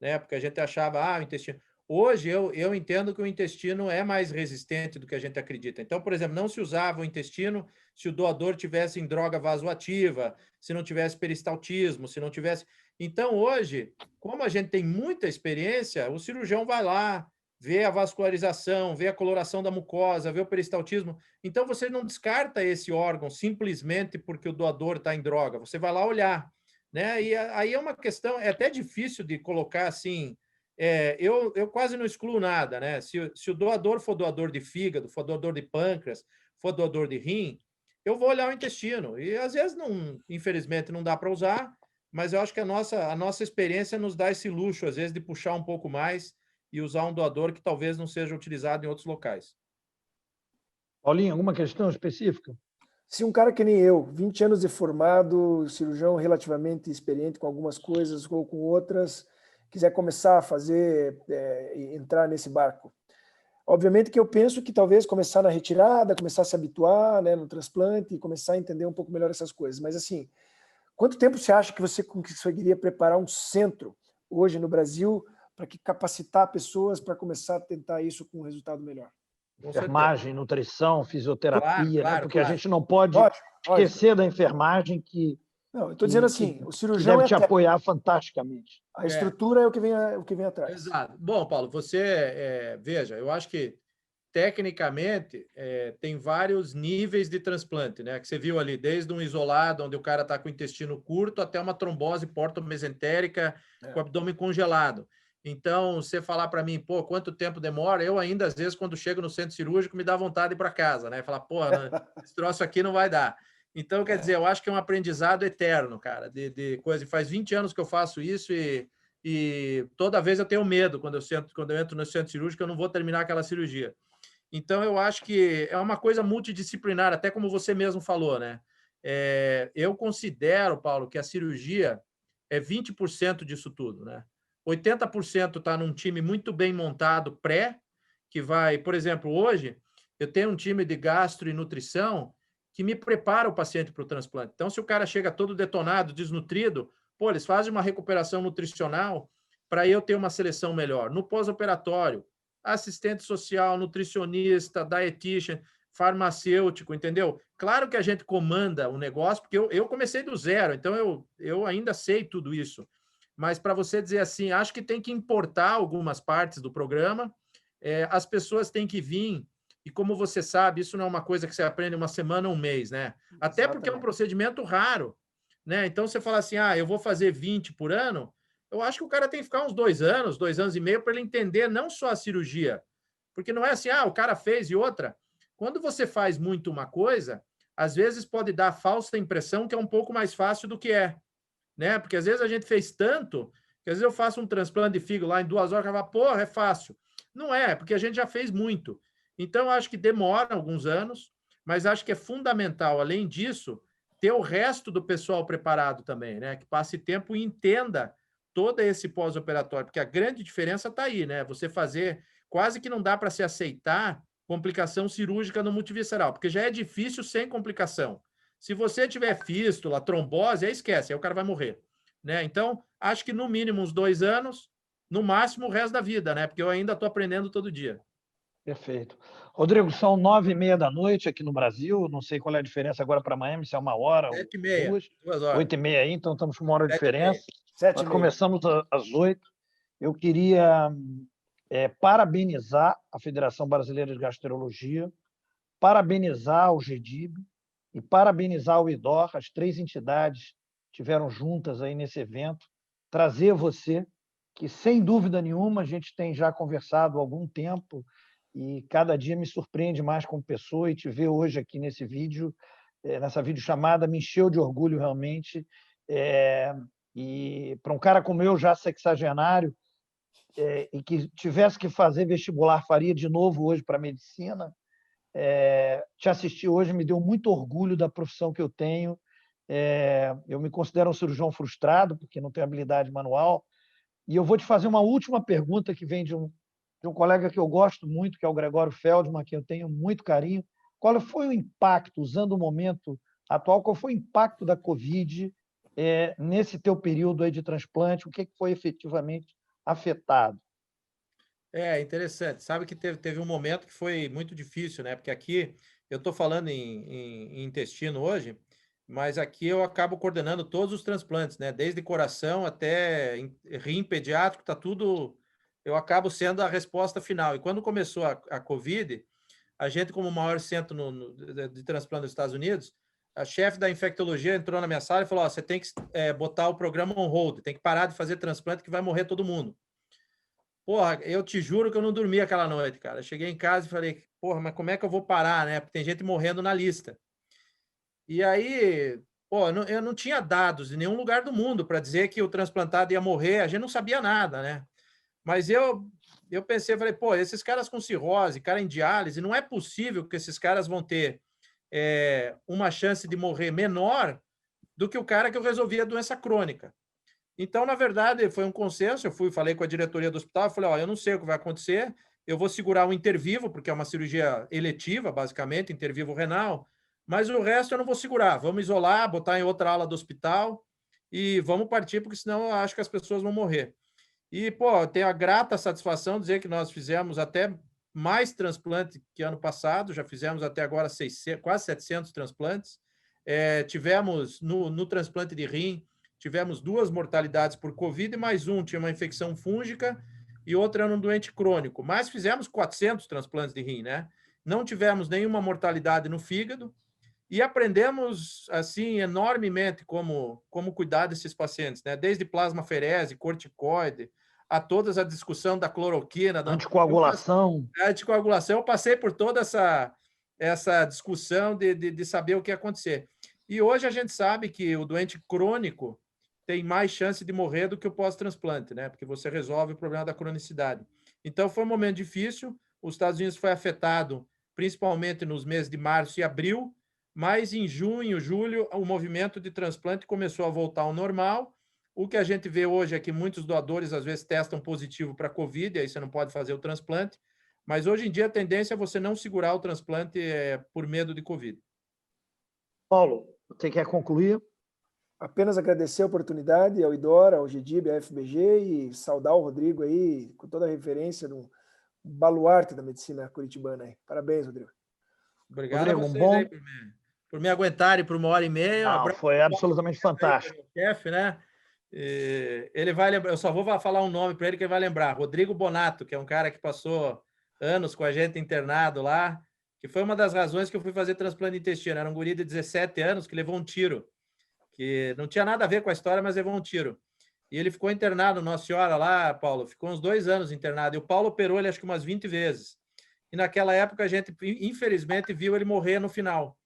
né? Porque a gente achava, o intestino... Hoje, eu entendo que o intestino é mais resistente do que a gente acredita. Então, por exemplo, não se usava o intestino se o doador tivesse em droga vasoativa, se não tivesse peristaltismo, se não tivesse... Então, hoje, como a gente tem muita experiência, o cirurgião vai lá, vê a vascularização, vê a coloração da mucosa, vê o peristaltismo. Então, você não descarta esse órgão simplesmente porque o doador está em droga. Você vai lá olhar. né? E aí é uma questão, é até difícil de colocar assim, eu quase não excluo nada, né? Se o doador for doador de fígado, for doador de pâncreas, for doador de rim, eu vou olhar o intestino. E às vezes, não, infelizmente, não dá para usar, mas eu acho que a nossa experiência nos dá esse luxo, às vezes, de puxar um pouco mais e usar um doador que talvez não seja utilizado em outros locais. Paulinho, alguma questão específica? Se um cara que nem eu, 20 anos de formado, cirurgião relativamente experiente com algumas coisas ou com outras, quiser começar a fazer, entrar nesse barco. Obviamente que eu penso que talvez começar na retirada, começar a se habituar, né, no transplante, e começar a entender um pouco melhor essas coisas. Mas assim, quanto tempo você acha que você conseguiria preparar um centro hoje no Brasil para que capacitar pessoas para começar a tentar isso com um resultado melhor? Enfermagem, nutrição, Claro, fisioterapia, né? claro, Porque a claro. gente não pode Lógico, lógico. esquecer da enfermagem Não, eu estou dizendo assim, o que cirurgião deve é te apoiar fantasticamente. a estrutura é o que vem atrás. Exato. Bom, Paulo, você, veja, eu acho que tecnicamente tem vários níveis de transplante, né? Que você viu ali, desde um isolado, onde o cara está com o intestino curto, até uma trombose porto-mesentérica com o abdômen congelado. Então, você falar para mim, pô, quanto tempo demora? Eu ainda, às vezes, quando chego no centro cirúrgico, me dá vontade de ir para casa, né? Falar, pô, esse troço aqui não vai dar. Então, quer dizer, eu acho que é um aprendizado eterno, cara, de coisa. Faz 20 anos que eu faço isso e toda vez eu tenho medo quando eu entro no centro cirúrgico, eu não vou terminar aquela cirurgia. Então, eu acho que é uma coisa multidisciplinar, até como você mesmo falou, né? Eu considero, Paulo, que a cirurgia é 20% disso tudo, né? 80% está num time muito bem montado, que vai, por exemplo, hoje eu tenho um time de gastro e nutrição que me prepara o paciente para o transplante. Então, se o cara chega todo detonado, desnutrido, pô, eles fazem uma recuperação nutricional para eu ter uma seleção melhor. No pós-operatório, assistente social, nutricionista, dietitian, farmacêutico, entendeu? Claro que a gente comanda o negócio, porque eu comecei do zero, então eu ainda sei tudo isso. Mas para você dizer assim, acho que tem que importar algumas partes do programa, as pessoas têm que vir, e como você sabe, isso não é uma coisa que você aprende uma semana ou um mês, né? Até porque é um procedimento raro, né? Então, você fala assim, eu vou fazer 20 por ano, eu acho que o cara tem que ficar uns 2 anos e meio, para ele entender não só a cirurgia, porque não é assim, o cara fez e outra. Quando você faz muito uma coisa, às vezes pode dar a falsa impressão que é um pouco mais fácil do que é, né? Porque às vezes a gente fez tanto, que às vezes eu faço um transplante de fígado lá em 2 horas, e falo, porra, é fácil. Não é, porque a gente já fez muito. Então, eu acho que demora alguns anos, mas acho que é fundamental, além disso, ter o resto do pessoal preparado também, né? Que passe tempo e entenda todo esse pós-operatório, porque a grande diferença está aí, né? Você fazer, quase que não dá para se aceitar complicação cirúrgica no multivisceral, porque já é difícil sem complicação. Se você tiver fístula, trombose, aí esquece, aí o cara vai morrer, né? Então, acho que no mínimo uns 2 anos, no máximo o resto da vida, né? Porque eu ainda estou aprendendo todo dia. Perfeito. Rodrigo, são 9h30 da noite aqui no Brasil. Não sei qual é a diferença agora para Miami, se é 1 hora ou 7h30, 2. 2 horas. 8h30 aí, então estamos com 1 hora de 7h30. diferença. 7h30. Nós começamos às 8h. Eu queria parabenizar a Federação Brasileira de Gastroenterologia, parabenizar o GDIB e parabenizar o IDOR. As 3 entidades estiveram juntas aí nesse evento. Trazer você, que sem dúvida nenhuma a gente tem já conversado há algum tempo, e cada dia me surpreende mais como pessoa, e te ver hoje aqui nesse vídeo, nessa videochamada, me encheu de orgulho realmente. E para um cara como eu, já sexagenário, e que tivesse que fazer vestibular, faria de novo hoje para medicina, te assistir hoje me deu muito orgulho da profissão que eu tenho. Eu me considero um cirurgião frustrado, porque não tenho habilidade manual, e eu vou te fazer uma última pergunta que vem de um colega que eu gosto muito, que é o Gregório Feldman, a quem eu tenho muito carinho. Qual foi o impacto, usando o momento atual, qual foi o impacto da Covid nesse teu período aí de transplante? O que foi efetivamente afetado? Interessante. Sabe que teve um momento que foi muito difícil, né? Porque aqui eu estou falando em intestino hoje, mas aqui eu acabo coordenando todos os transplantes, né? Desde coração até rim pediátrico, tá tudo. Eu acabo sendo a resposta final. E quando começou a Covid, a gente, como o maior centro de transplante dos Estados Unidos, a chefe da infectologia entrou na minha sala e falou: você tem que botar o programa on hold, tem que parar de fazer transplante que vai morrer todo mundo. Porra, eu te juro que eu não dormi aquela noite, cara. Eu cheguei em casa e falei: porra, mas como é que eu vou parar, né? Porque tem gente morrendo na lista. E aí, pô, eu não tinha dados em nenhum lugar do mundo para dizer que o transplantado ia morrer, a gente não sabia nada, né? Mas eu pensei, falei, pô, esses caras com cirrose, cara em diálise, não é possível que esses caras vão ter uma chance de morrer menor do que o cara que eu resolvi a doença crônica. Então, na verdade, foi um consenso. Eu falei com a diretoria do hospital, falei, ó, eu não sei o que vai acontecer, eu vou segurar o intervivo, porque é uma cirurgia eletiva, basicamente, intervivo renal, mas o resto eu não vou segurar. Vamos isolar, botar em outra ala do hospital e vamos partir, porque senão eu acho que as pessoas vão morrer. E, pô, tenho a grata satisfação de dizer que nós fizemos até mais transplante que ano passado, já fizemos até agora quase 700 transplantes. Tivemos, no transplante de rim, tivemos 2 mortalidades por Covid, e mais tinha uma infecção fúngica e outra era um doente crônico. Mas fizemos 400 transplantes de rim, né? Não tivemos nenhuma mortalidade no fígado e aprendemos, assim, enormemente como cuidar desses pacientes, né? Desde plasmaferese, corticoide, a toda a discussão da cloroquina. Anticoagulação. Anticoagulação, eu passei por toda essa discussão de saber o que ia acontecer. E hoje a gente sabe que o doente crônico tem mais chance de morrer do que o pós-transplante, né? Porque você resolve o problema da cronicidade. Então, foi um momento difícil. Os Estados Unidos foi afetado principalmente nos meses de março e abril, mas em junho, julho, o movimento de transplante começou a voltar ao normal. O que a gente vê hoje é que muitos doadores, às vezes, testam positivo para Covid, aí você não pode fazer o transplante. Mas, hoje em dia, a tendência é você não segurar o transplante por medo de Covid. Paulo, você quer concluir? Apenas agradecer a oportunidade ao IDOR, ao GDIB, à FBG e saudar o Rodrigo aí, com toda a referência no baluarte da medicina curitibana aí. Parabéns, Rodrigo. Obrigado a vocês aí por me aguentarem por 1h30. Foi absolutamente fantástico. Chefe, né? Ele vai lembrar, eu só vou falar um nome para ele que ele vai lembrar, Rodrigo Bonato, que é um cara que passou anos com a gente internado lá, que foi uma das razões que eu fui fazer transplante de intestino. Era um guri de 17 anos que levou um tiro, que não tinha nada a ver com a história, mas levou um tiro. E ele ficou internado, Nossa Senhora, lá, Paulo, ficou uns 2 anos internado. E o Paulo operou ele acho que umas 20 vezes. E naquela época a gente, infelizmente, viu ele morrer no final.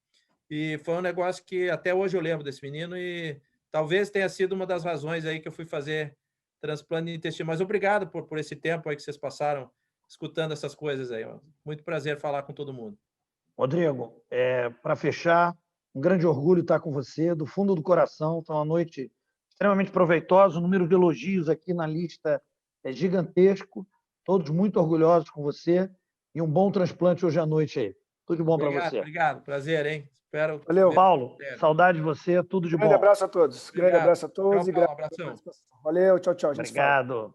E foi um negócio que até hoje eu lembro desse menino e talvez tenha sido uma das razões aí que eu fui fazer transplante de intestino. Mas obrigado por esse tempo aí que vocês passaram escutando essas coisas aí. Muito prazer falar com todo mundo. Rodrigo, para fechar, um grande orgulho estar com você, do fundo do coração. Foi uma noite extremamente proveitosa, o número de elogios aqui na lista é gigantesco, todos muito orgulhosos com você e um bom transplante hoje à noite aí. Tudo de bom para você. Obrigado, prazer, hein? Espero. Valeu, Paulo, saudade de você, tudo de bom. Grande abraço a todos. Obrigado. Grande abraço a todos. Tchau, Paulo, abração. Valeu, tchau, tchau. Obrigado.